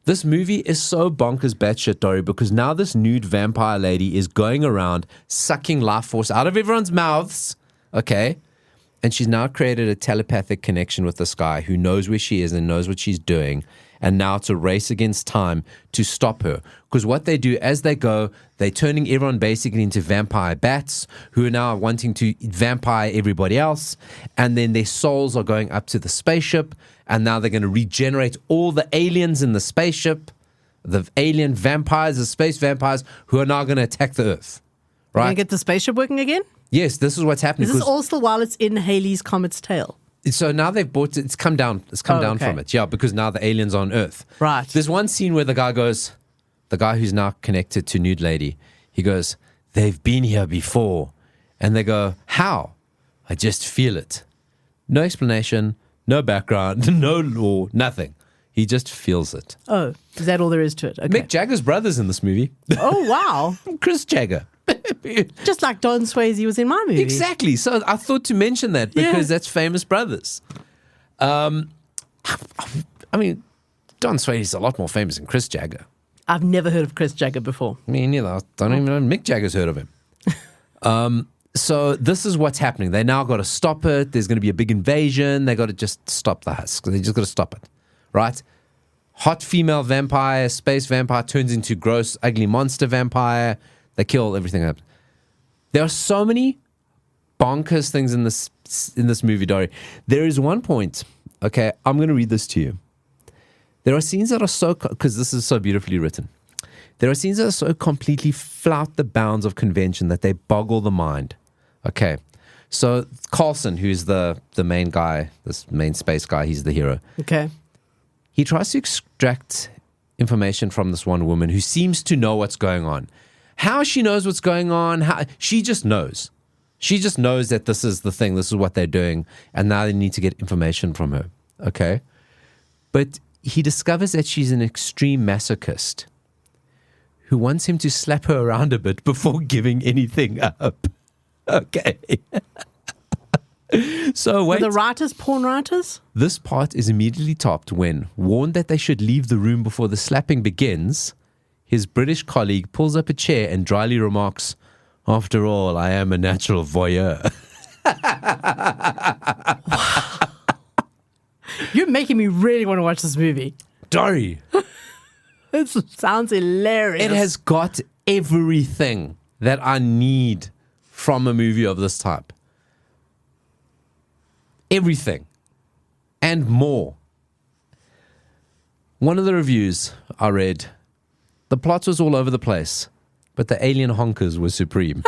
This movie is so bonkers batshit, Dori, because now this nude vampire lady is going around sucking life force out of everyone's mouths, okay? And she's now created a telepathic connection with this guy who knows where she is and knows what she's doing. And now it's a race against time to stop her. Because what they do as they go, they're turning everyone basically into vampire bats who are now wanting to vampire everybody else. And then their souls are going up to the spaceship. And now they're going to regenerate all the aliens in the spaceship, the alien vampires, the space vampires, who are now going to attack the Earth. Right? Going to get the spaceship working again? Yes, this is what's happening. Is this all still while it's in Halley's Comet's tail? So now they've bought it. It's come down. It's come down from it. Yeah, because now the aliens are on Earth. Right. There's one scene where the guy who's now connected to nude lady, he goes, they've been here before. And they go, how? I just feel it. No explanation, no background, no law, nothing. He just feels it. Oh, is that all there is to it? Okay. Mick Jagger's brother's in this movie. Oh, wow. Chris Jagger. Just like Don Swayze was in my movie. Exactly. So I thought to mention that because that's famous brothers. I mean, Don Swayze is a lot more famous than Chris Jagger. I've never heard of Chris Jagger before. Me neither. I don't even know Mick Jagger's heard of him. So this is what's happening. They now got to stop it. There's going to be a big invasion. They got to just stop the husk. They just got to stop it, right? Hot female vampire, space vampire turns into gross, ugly monster vampire. They kill everything up. There are so many bonkers things in this movie, Dori. There is one point. Okay, I'm going to read this to you. There are scenes that are so, because this is so beautifully written. There are scenes that are so completely flout the bounds of convention that they boggle the mind. Okay, so Carlson, who's the main guy, this main space guy, he's the hero. Okay. He tries to extract information from this one woman who seems to know what's going on. How she knows what's going on, she just knows. She just knows that this is the thing, this is what they're doing, and now they need to get information from her. Okay? But he discovers that she's an extreme masochist who wants him to slap her around a bit before giving anything up. Okay. So wait. Were the writers porn writers? This part is immediately topped when, warned that they should leave the room before the slapping begins, his British colleague pulls up a chair and dryly remarks, "After all, I am a natural voyeur." You're making me really want to watch this movie. Dori. This sounds hilarious. It has got everything that I need from a movie of this type. Everything. And more. One of the reviews I read, the plot was all over the place, but the alien honkers were supreme.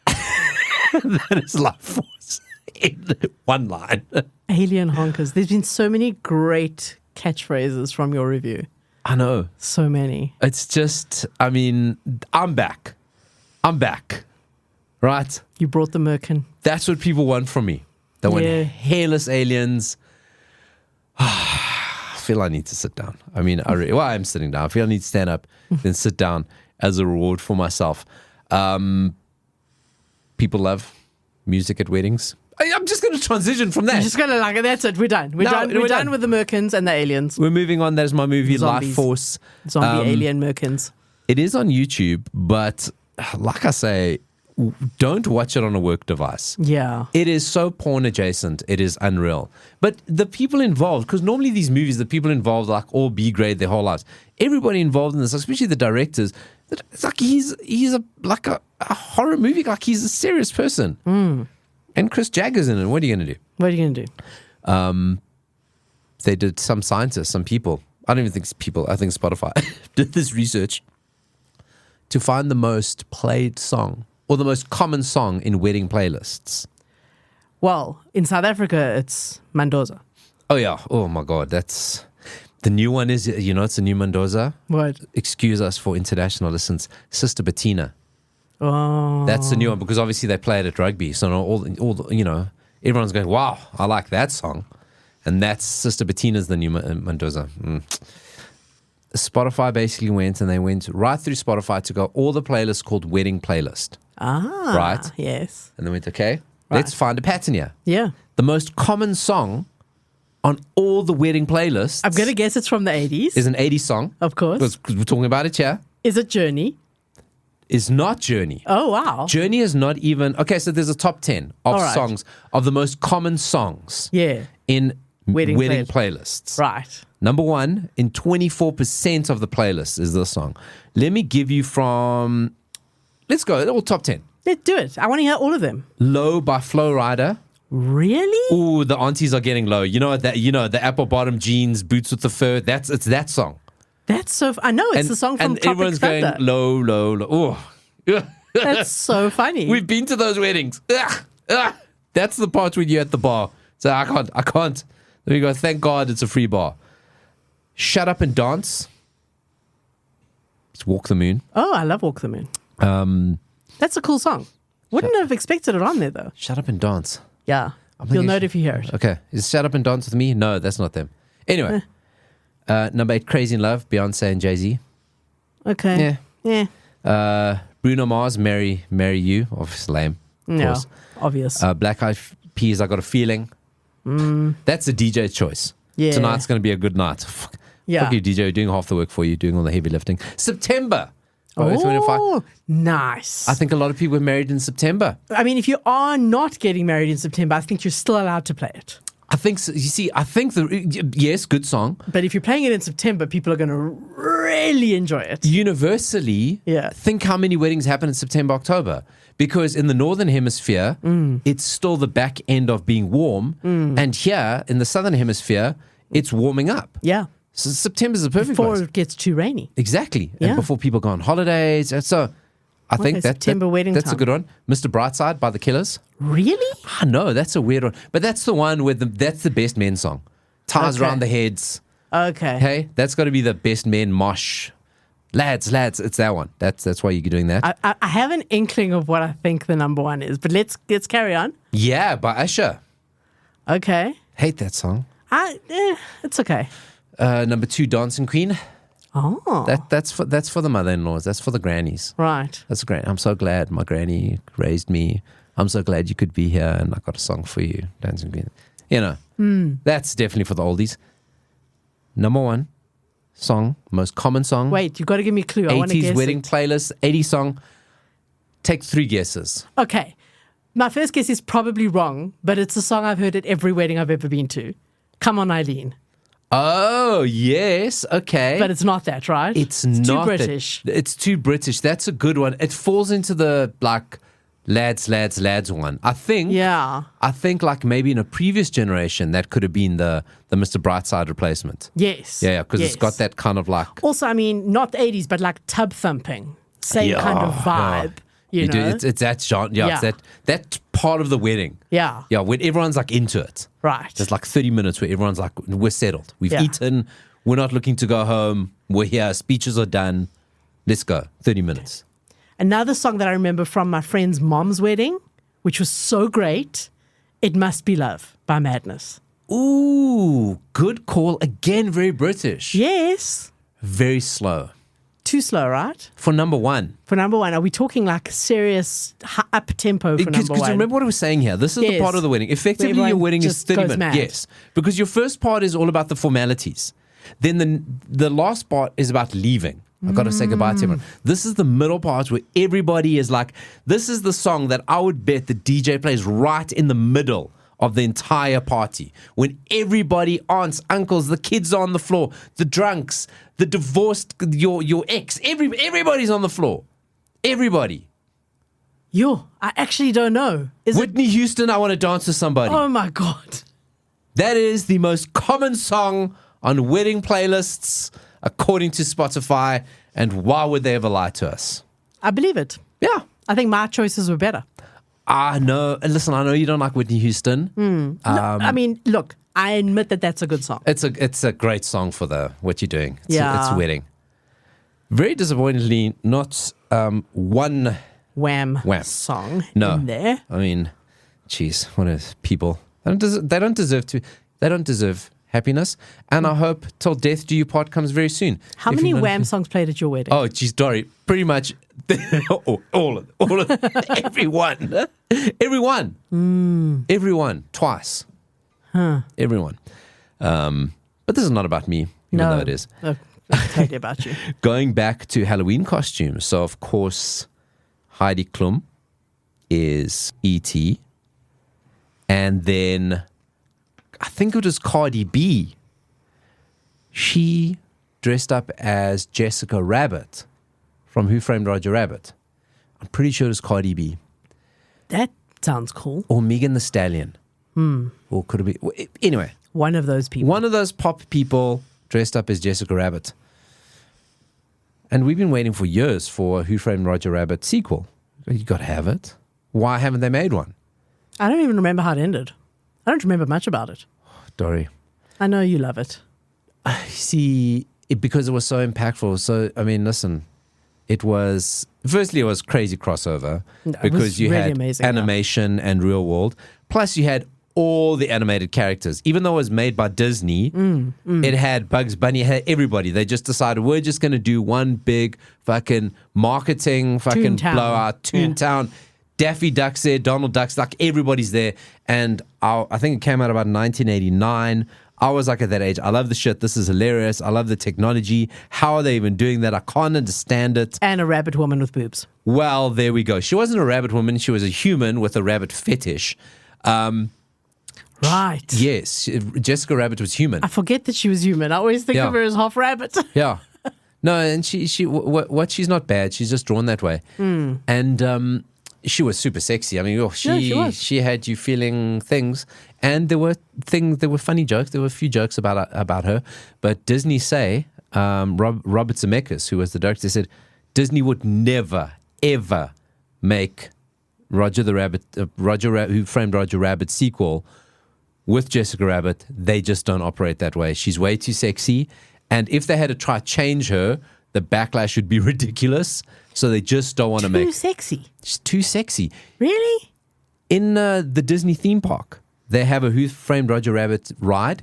That is life force in one line. Alien honkers. There's been so many great catchphrases from your review. I know. So many. It's just, I mean, I'm back. I'm back. Right? You brought the merkin. That's what people want from me. They want hairless aliens. I feel I need to sit down. I mean, I'm sitting down. I feel I need to stand up, then sit down as a reward for myself. People love music at weddings. I'm just going to transition from that. You're just going to that's it. We're done. We're done with the merkins and the aliens. We're moving on. That is my movie, Zombies. Life Force. Zombie alien merkins. It is on YouTube, but like I say, don't watch it on a work device. Yeah. It is so porn adjacent. It is unreal. But the people involved, because normally these movies, the people involved like all B grade their whole lives. Everybody involved in this, especially the directors, it's like he's a horror movie. Like he's a serious person. And Chris Jagger's in it. What are you going to do? What are you going to do? They did some scientists, some people. I don't even think it's people. I think Spotify did this research to find the most played song or the most common song in wedding playlists. Well, in South Africa, it's Mendoza. Oh, yeah. Oh, my God. That's the new one is, it's a new Mendoza. What? Excuse us for international listens. Sister Bettina. Oh. That's the new one because obviously they play it at rugby. So everyone's going, wow, I like that song. And that's Sister Bettina's the new Mendoza. Spotify basically went and they went right through Spotify to go all the playlists called wedding playlist. Ah. Right? Yes. And they went, okay, let's find a pattern here. Yeah. The most common song on all the wedding playlists. I'm going to guess it's from the 80s. Is an 80s song. Of course. Because we're talking about it here. Is it Journey? Is not Journey. Oh, wow. Journey is not even... Okay, so there's a top 10 of songs, of the most common songs in wedding playlists. Right. Number one, in 24% of the playlists is this song. Let me give you from... Let's go, all top 10. Let's do it. I want to hear all of them. Low by Flo Rida. Really? Ooh, the aunties are getting low. You know what? The apple bottom jeans, boots with the fur. It's that song. That's so... I know, it's the song from and Tropic everyone's Thunder. going low, low, low. Oh. That's so funny. We've been to those weddings. That's the part when you're at the bar. So I can't. There we go. Thank God it's a free bar. Shut Up and Dance. It's Walk the Moon. Oh, I love Walk the Moon. That's a cool song. Wouldn't have expected it on there, though. Shut Up and Dance. Yeah. You'll know it if you hear it. Okay. Is Shut Up and Dance with Me? No, that's not them. Anyway. Number 8, Crazy in Love, Beyonce and Jay-Z. Okay. Yeah. Bruno Mars, Marry You. Obviously lame. Of course. Obvious. Black Eyed Peas, I Got a Feeling. That's a DJ choice. Yeah. Tonight's going to be a good night. Fuck you, DJ. You're doing half the work for you, doing all the heavy lifting. September. Oh, nice. I think a lot of people are married in September. I mean, if you are not getting married in September, I think you're still allowed to play it. I think so. You see, I think yes, good song. But if you're playing it in September, people are going to really enjoy it. Universally, Yeah. think how many weddings happen in September, October. Because in the Northern Hemisphere, it's still the back end of being warm. And here, in the Southern Hemisphere, it's warming up. Yeah. So September's the perfect Before place. it gets too rainy. Exactly. Yeah. And before people go on holidays. And so I think September wedding that's time. a good one. Mr. Brightside by the Killers. Really? I know, that's a weird one. But that's the one where that's the best men's song. Ties Okay. around the heads. Okay. Hey, that's got to be the best men mosh. Lads, it's that one. That's why you're doing that. I have an inkling of what I think the number one is, but let's carry on. Yeah, by Usher. Okay. Hate that song. It's okay. Number 2, Dancing Queen. Oh. That's for the mother-in-laws. That's for the grannies. Right. That's great. I'm so glad my granny raised me. I'm so glad you could be here, and I got a song for you, Dancing Queen. You know, that's definitely for the oldies. Number 1 song, most common song. Wait, you've got to give me a clue. I want to 80s guess wedding it. playlist, 80s song. Take 3 guesses. Okay. My first guess is probably wrong, but it's a song I've heard at every wedding I've ever been to. Come on, Eileen. Oh, yes. Okay. But it's not that, right? It's too not that- British. It's too British. That's a good one. It falls into the like lads one. I think. Yeah. I think like maybe in a previous generation that could have been the Mr. Brightside replacement. Yes. Yeah, because yes. it's got that kind of like. Also, I mean, not the 80s, but like tub thumping. Same kind of vibe. You know? It's that genre. Yeah, Yeah. It's that part of the wedding. Yeah. Yeah, when everyone's like into it. Right. There's like 30 minutes where everyone's like, we're settled. We've Yeah. eaten. We're not looking to go home. We're here. Speeches are done. Let's go. 30 minutes. Another song that I remember from my friend's mom's wedding, which was so great, It Must Be Love by Madness. Ooh, good call. Again, very British. Yes. Very slow. Too slow, right? For number 1. For number one, are we talking like serious up tempo for number Because one? remember what I was saying here. This is the Yes. part of the wedding. Effectively, Where your everyone wedding is just 30 goes minutes. mad. Yes. Because your first part is all about the formalities. Then the last part is about leaving. I've got to say goodbye to everyone. This is the middle part where everybody is like, this is the song that I would bet the DJ plays right in the middle of the entire party. When everybody, aunts, uncles, the kids are on the floor, the drunks, the divorced, your ex, everybody's on the floor. Everybody. Yo, I actually don't know. Is it? Whitney Houston, I want to dance with somebody. Oh my God. That is the most common song on wedding playlists, according to Spotify. And why would they ever lie to us? I believe it. Yeah. I think my choices were better. I know. Listen, I know you don't like Whitney Houston. No, I mean, look, I admit that that's a good song. It's a great song for what you're doing. It's Yeah. wedding. Very disappointingly, not one Wham, Wham. song no. in there. I mean, geez, what are people? They don't deserve happiness. And I hope Till Death Do You Part comes very soon. How If many you know- Wham songs played at your wedding? Oh, geez, Dori, pretty much all of everyone. Everyone, twice. Everyone. But this is not about me, even though it is. Oh, it's totally about you. Going back to Halloween costumes. So, of course, Heidi Klum is E.T. And then I think it was Cardi B. She dressed up as Jessica Rabbit from Who Framed Roger Rabbit. I'm pretty sure it was Cardi B. That sounds cool. Or Megan Thee Stallion. Or could it be? Anyway, One of those people. one of those pop people dressed up as Jessica Rabbit. And we've been waiting for years for a Who Framed Roger Rabbit sequel. You got to have it. Why haven't they made one? I don't even remember how it ended. I don't remember much about it. Dori. I know you love it. See, because it was so impactful. So, I mean, listen, it was crazy crossover No, it because was you really had amazing, animation and real world. Plus, you had all the animated characters. Even though it was made by Disney, it had Bugs Bunny, it had everybody. They just decided we're just going to do one big fucking marketing fucking Toontown. blowout, Toontown. Daffy Duck's there, Donald Duck's, like everybody's there. And I think it came out about 1989. I was like at that age, I love the shit. This is hilarious. I love the technology. How are they even doing that? I can't understand it. And a rabbit woman with boobs. Well, there we go. She wasn't a rabbit woman. She was a human with a rabbit fetish. Right. Yes, Jessica Rabbit was human. I forget that she was human. I always think of her as half rabbit. Yeah. No, and she's not bad. She's just drawn that way. And she was super sexy. I mean, she had you feeling things. And there were funny jokes. There were a few jokes about her. But Disney say, Robert Zemeckis, who was the director, said Disney would never, ever make Roger the Rabbit, Who Framed Roger Rabbit sequel with Jessica Rabbit. They just don't operate that way. She's way too sexy. And if they had to try to change her, the backlash would be ridiculous. So they just don't want to make... Too sexy. She's too sexy. Really? In the Disney theme park, they have a Who Framed Roger Rabbit ride,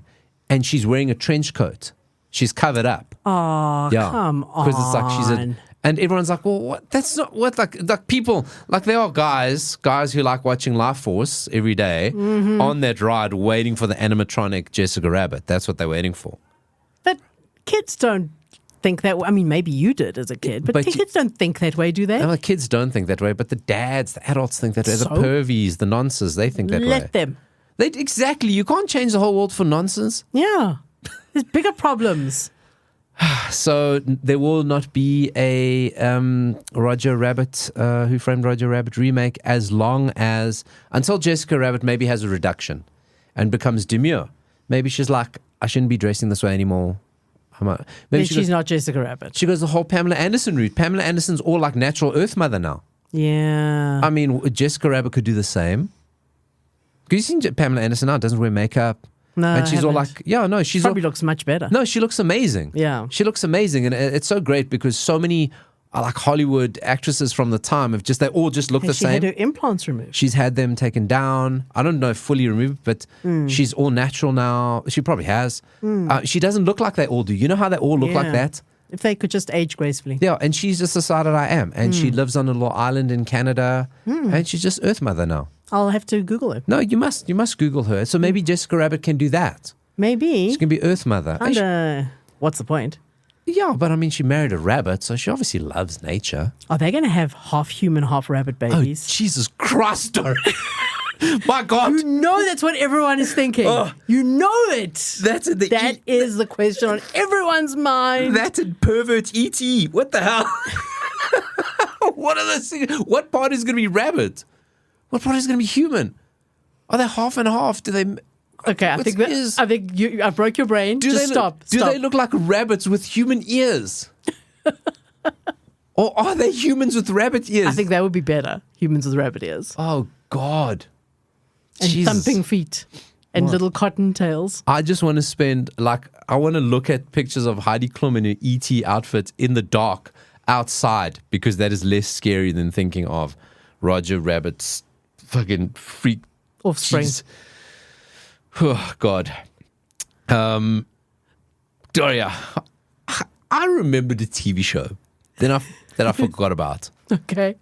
and she's wearing a trench coat. She's covered up. Oh, come on. Because it's like and everyone's like, well, what? That's not what, like people, like there are guys who like watching Life Force every day on that ride waiting for the animatronic Jessica Rabbit. That's what they're waiting for. But kids don't think that way. I mean, maybe you did as a kid, but kids don't think that way, do they? No, kids don't think that way, but the adults think that way. So? The pervies, the nonsense, they think that way. Let them. Exactly. You can't change the whole world for nonsense. Yeah. There's bigger problems. So there will not be a Roger Rabbit, Who Framed Roger Rabbit remake until Jessica Rabbit maybe has a reduction and becomes demure. Maybe she's like, I shouldn't be dressing this way anymore. Maybe she's not Jessica Rabbit. She goes the whole Pamela Anderson route. Pamela Anderson's all like natural Earth Mother now. Yeah. I mean, Jessica Rabbit could do the same. Because you've seen Pamela Anderson now, doesn't wear makeup. No, and she's all like, she's probably looks much better. No, she looks amazing. Yeah. She looks amazing. And it's so great because so many like Hollywood actresses from the time they all just look the same. She had her implants removed. She's had them taken down. I don't know if fully removed, but she's all natural now. She probably has. She doesn't look like they all do. You know how they all look like that? If they could just age gracefully. Yeah, and she's just decided I am. And she lives on a little island in Canada. And she's just Earth Mother now. I'll have to Google it. No, you must Google her. So maybe Jessica Rabbit can do that. Maybe. She can be Earth Mother. What's the point? Yeah, but I mean, she married a rabbit, so she obviously loves nature. Are they going to have half human, half rabbit babies? Oh, Jesus Christ, Dori. My God. You know that's what everyone is thinking. You know it. That is the question on everyone's mind. That's a pervert E.T. What the hell? What are those things? What part is going to be rabbit? What part is going to be human? Are they half and half? Do they... Okay, I think I broke your brain. Stop. Do they look like rabbits with human ears? Or are they humans with rabbit ears? I think that would be better. Humans with rabbit ears. Oh, God. And Jesus. thumping feet. And little cotton tails. I just want to I want to look at pictures of Heidi Klum in her E.T. outfit in the dark outside because that is less scary than thinking of Roger Rabbit's fucking freak offspring. Jeez. Oh, God. Doria, I remembered a TV show that I forgot about. Okay.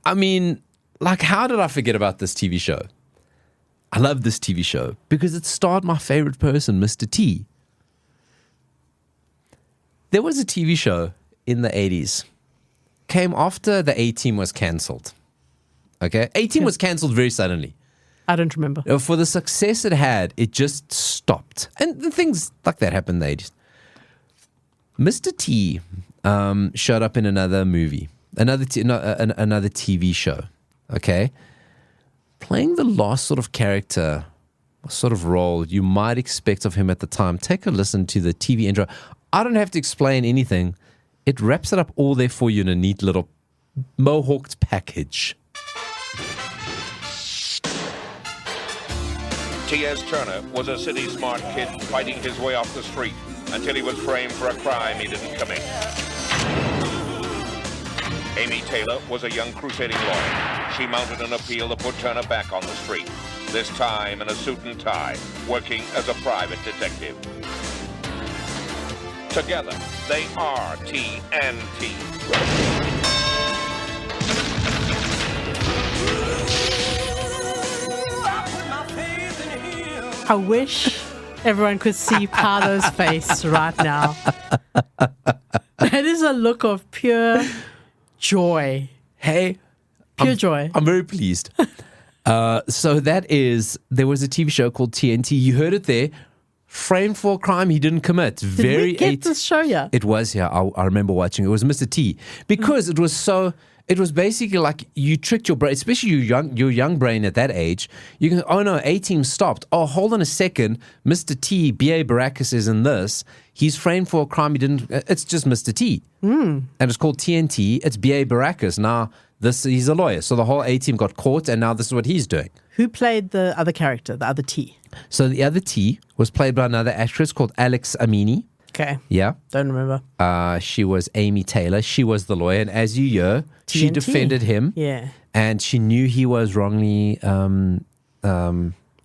I mean, like, how did I forget about this TV show? I love this TV show because it starred my favorite person, Mr. T. There was a TV show in the 80s. Came after the A-Team was cancelled. Okay? A-Team was cancelled very suddenly. I don't remember. For the success it had, it just stopped. And things like that happened in the 80s. Mr. T showed up in another movie, another TV show, okay? Playing the last sort of character, sort of role you might expect of him at the time. Take a listen to the TV intro. I don't have to explain anything. It wraps it up all there for you in a neat little mohawked package. T.S. Turner was a city smart kid fighting his way off the street until he was framed for a crime he didn't commit. Amy Taylor was a young crusading lawyer. She mounted an appeal to put Turner back on the street, this time in a suit and tie, working as a private detective. Together, they are T and T. I wish everyone could see Paolo's face right now. That is a look of pure joy. Hey. Pure joy. I'm very pleased. So there was a TV show called TNT. You heard it there. Framed for a crime he didn't commit. Did we get this show? Yeah. It was, yeah. I remember watching it. It was Mr. T. Because it was basically like you tricked your brain, especially your young brain at that age. You can, oh no, A-Team stopped. Oh, hold on a second. Mr. T, B.A. Baracus is in this. He's framed for a crime he didn't, it's just Mr. T. And it's called TNT. It's B.A. Baracus. Now, he's a lawyer. So the whole A-Team got caught and now this is what he's doing. Who played the other character, the other T? So the other T was played by another actress called Alex Amini. Okay. Yeah. Don't remember. She was Amy Taylor. She was the lawyer. And as you hear, she defended him. Yeah. And she knew he was wrongly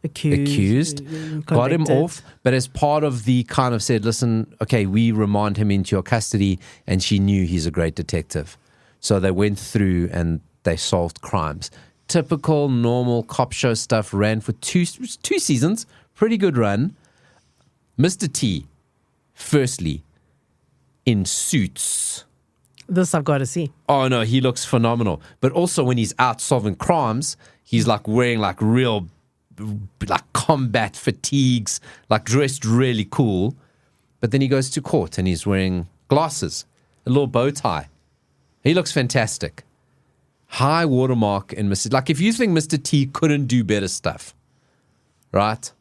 accused, got him off. But as part of the kind of said, listen, okay, we remand him into your custody. And she knew he's a great detective. So they went through and they solved crimes. Typical, normal cop show stuff. Ran for two seasons. Pretty good run. Mr. T, firstly, in Suits. This I've got to see. Oh, no, he looks phenomenal. But also when he's out solving crimes, he's like wearing like real like combat fatigues, like dressed really cool. But then he goes to court and he's wearing glasses, a little bow tie. He looks fantastic. High watermark in Mr. Like if you think Mr. T couldn't do better stuff, right?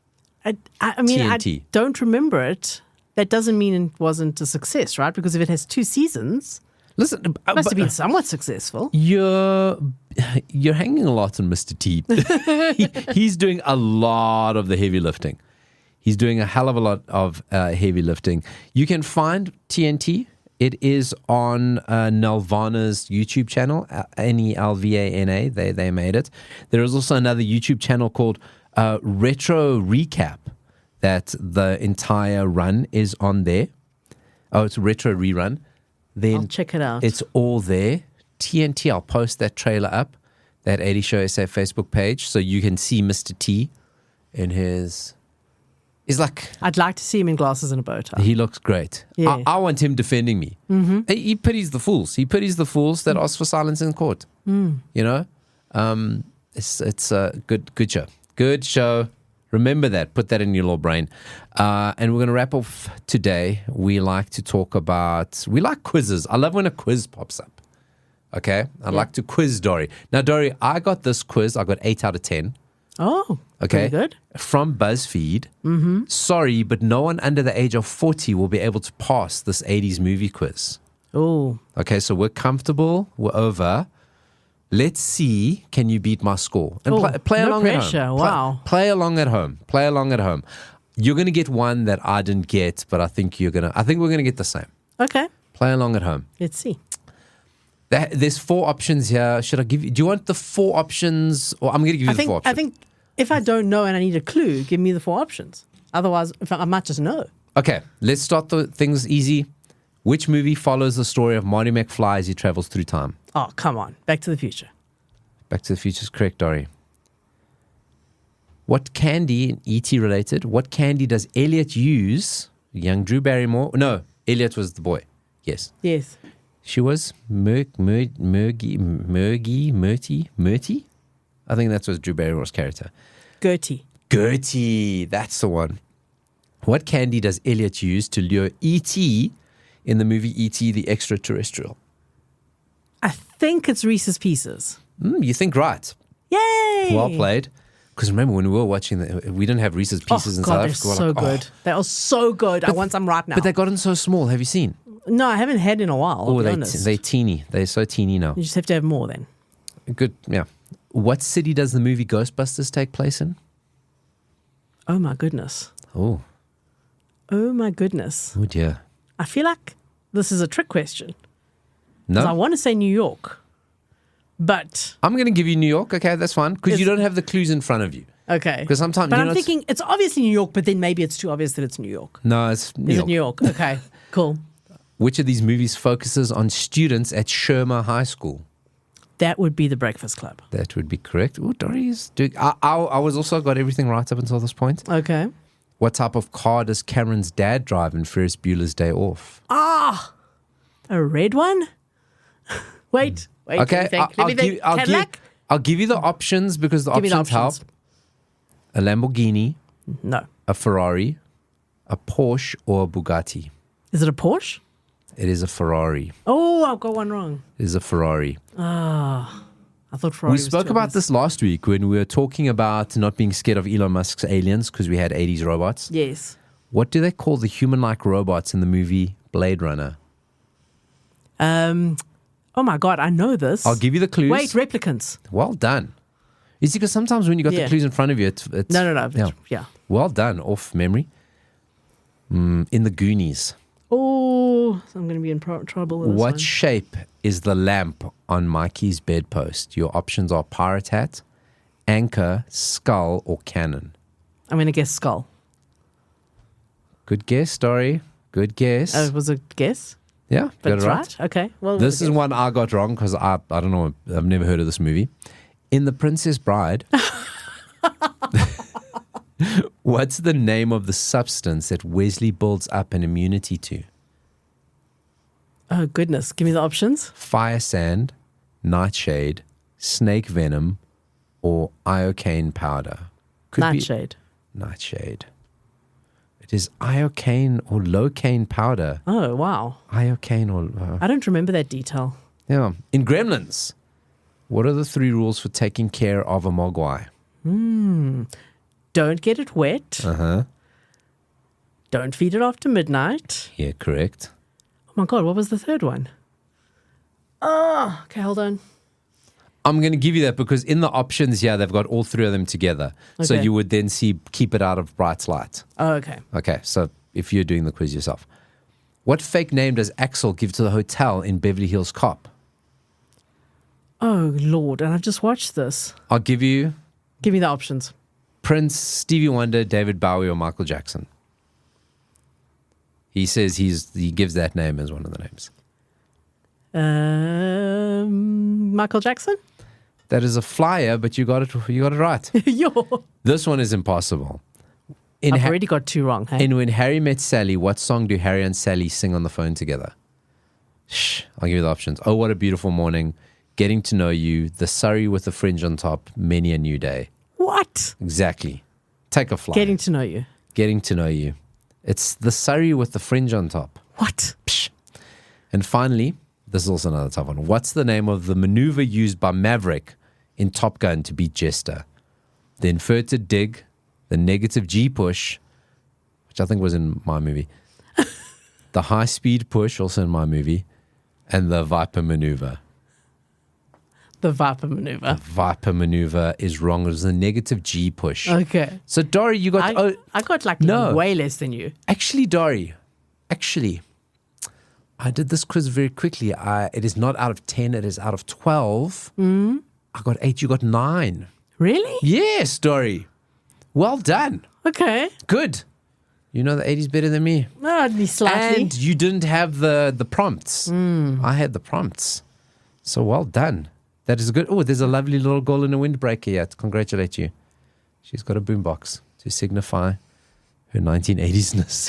I mean, TNT. I don't remember it. That doesn't mean it wasn't a success, right? Because if it has 2 seasons, listen, it must have been somewhat successful. You're hanging a lot on Mr. T. He's doing a lot of the heavy lifting. He's doing a hell of a lot of heavy lifting. You can find TNT. It is on Nelvana's YouTube channel, Nelvana. They made it. There is also another YouTube channel called Retro Recap that the entire run is on there. Oh, it's Retro Rerun. Then I'll check it out. It's all there. TNT, I'll post that trailer up, that 80 Show SA Facebook page, so you can see Mr. T in his... He's like... I'd like to see him in glasses and a bow tie. He looks great. Yeah. I want him defending me. He pities the fools. He pities the fools that ask for silence in court. You know? It's a good show. Good show. Remember that. Put that in your little brain. And we're going to wrap off today. We like to talk about... We like quizzes. I love when a quiz pops up. Okay? I'd like to quiz Dori. Now, Dori, I got this quiz. I got 8 out of 10. Oh, okay. Pretty good. From BuzzFeed. Sorry, but no one under the age of 40 will be able to pass this 80s movie quiz. Oh. Okay, so we're comfortable. We're over. Let's see, can you beat my score? And play no along pressure. at home. Wow. Play along at home. Play along at home. You're going to get one that I didn't get, but I think we're going to get the same. Okay. Play along at home. Let's see. There's 4 options here. Should I give you? Do you want the 4 options, or I'm going to give you the 4 options? I think if I don't know and I need a clue, give me the 4 options. Otherwise, I might just know. Okay, let's start the things easy. Which movie follows the story of Marty McFly as he travels through time? Oh, come on. Back to the Future. Back to the Future is correct, Dori. What candy, E.T. related, what candy does Elliot use? Young Drew Barrymore. No, Elliot was the boy. Yes. Yes. She was Murty? I think that was Drew Barrymore's character. Gertie, that's the one. What candy does Elliot use to lure E.T. in the movie E.T. the Extraterrestrial? I think it's Reese's Pieces. You think right. Yay! Well played. Because remember when we were watching, we didn't have Reese's Pieces in South Africa. They're so good. They are so good. I want some right now. But they gotten so small. Have you seen? No, I haven't had in a while. Oh, they're teeny. They're so teeny now. You just have to have more then. Good, yeah. What city does the movie Ghostbusters take place in? Oh, my goodness. Oh. Oh, my goodness. Oh, dear. I feel like this is a trick question. No? I want to say New York, but... I'm going to give you New York, okay, that's fine, because you don't have the clues in front of you. Okay. Because sometimes... But I'm thinking it's obviously New York, but then maybe it's too obvious that it's New York. No, it's New York. Is it New York? Okay, cool. Which of these movies focuses on students at Shermer High School? That would be The Breakfast Club. That would be correct. Oh, Dori is doing... I was also got everything right up until this point. Okay. What type of car does Cameron's dad drive in Ferris Bueller's Day Off? A red one? Wait. Okay, Let me think. I'll I'll give you the options because the Give me the options help. options. A Lamborghini, No. a Ferrari, a Porsche, or a Bugatti. Is it a Porsche? It is a Ferrari. Oh, I've got one wrong. It is a Ferrari. I thought Ferrari We was spoke too about obvious. this last week when we were talking about not being scared of Elon Musk's aliens because we had 80s robots. Yes. What do they call the human-like robots in the movie Blade Runner? Oh my God, I know this. I'll give you the clues. Wait, replicants. Well done. You see, because sometimes when you got the Yeah. clues in front of you, it's No. Yeah. Yeah. Well done, off memory. In the Goonies. Oh, I'm going to be in trouble with this What one. shape is the lamp on Mikey's bedpost? Your options are pirate hat, anchor, skull, or cannon. I'm going to guess skull. Good guess, Dori. Good guess. It was a guess, Yeah, but got it's it right. Okay. Well, This it is was a one I got wrong because I don't know. I've never heard of this movie. In The Princess Bride, what's the name of the substance that Wesley builds up an immunity to? guess. Oh, goodness. Give me the options. Fire sand, nightshade, snake venom, or iocane powder? Nightshade. Nightshade. It is iocane or locaine powder. Oh, wow. Iocane or... I don't remember that detail. yeah. In Gremlins, what are the 3 rules for taking care of a mogwai? Don't get it wet. Uh-huh. Don't feed it after midnight. Yeah, correct. Oh my God, what was the third one? Oh, okay, hold on. I'm going to give you that because in the options here, they've got all 3 of them together. So Okay. you would then see keep it out of bright light. Oh, okay. Okay, so if you're doing the quiz yourself. What fake name does Axel give to the hotel in Beverly Hills Cop? Oh, Lord. And I've just watched this. I'll give you Give me the options. Prince, Stevie Wonder, David Bowie, or Michael Jackson. He says he gives that name as one of the names. Michael Jackson? That is a flyer, but you got it right. Yo. This one is impossible. In I've already got 2 wrong. Hey? In When Harry Met Sally, what song do Harry and Sally sing on the phone together? Shh, I'll give you the options. Oh, What a Beautiful Morning, Getting to Know You, The Surrey with the Fringe on Top, Many a New Day. What? Exactly. Take a flight. Getting to know you. Getting to Know You. It's The Surrey with the Fringe on Top. What? Psh. And finally, this is also another tough one. What's the name of the maneuver used by Maverick in Top Gun to beat Jester? The inverted dig, the negative G push, which I think was in my movie, the high speed push, also in my movie, and the Viper maneuver. The Viper maneuver. Viper maneuver is wrong. It was the negative G push. Okay. So, Dori, you got... I got like No. way less than you. Actually, Dori, I did this quiz very quickly. It is not out of 10. It is out of 12. I got 8. You got 9. Really? Yes, Dori. Well done. Okay. Good. You know the 80s better than me. Oh, at least slightly. And you didn't have the prompts. I had the prompts. So well done. That is good. Oh, there's a lovely little girl in a windbreaker here to congratulate you. She's got a boombox to signify her 1980s-ness.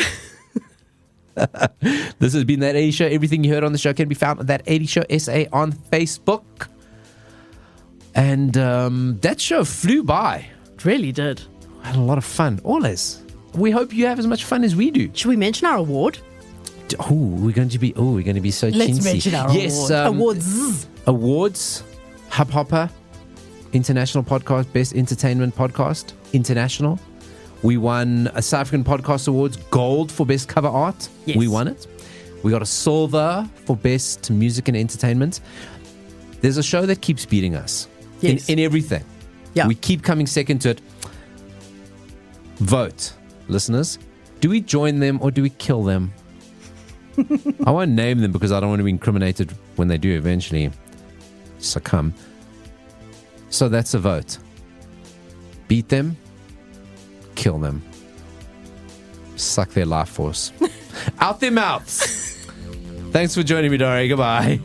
This has been That 80 Show. Everything you heard on the show can be found on That 80 Show SA on Facebook. And that show flew by. It really did. I had a lot of fun. Always. We hope you have as much fun as we do. Should we mention our award? Oh, we're going to be so chintzy. Let's mention our yes, award. Awards. Awards. Hubhopper, International Podcast, Best Entertainment Podcast, International. We won a South African Podcast Awards, Gold for Best Cover Art. Yes. We won it. We got a Silver for Best Music and Entertainment. There's a show that keeps beating us Yes. in everything. Yeah. We keep coming second to it. Vote, listeners. Do we join them or do we kill them? I won't name them because I don't want to be incriminated when they do eventually succumb. So that's a vote. Beat them, kill them, suck their life force out their mouths. Thanks for joining me, Dori. Goodbye.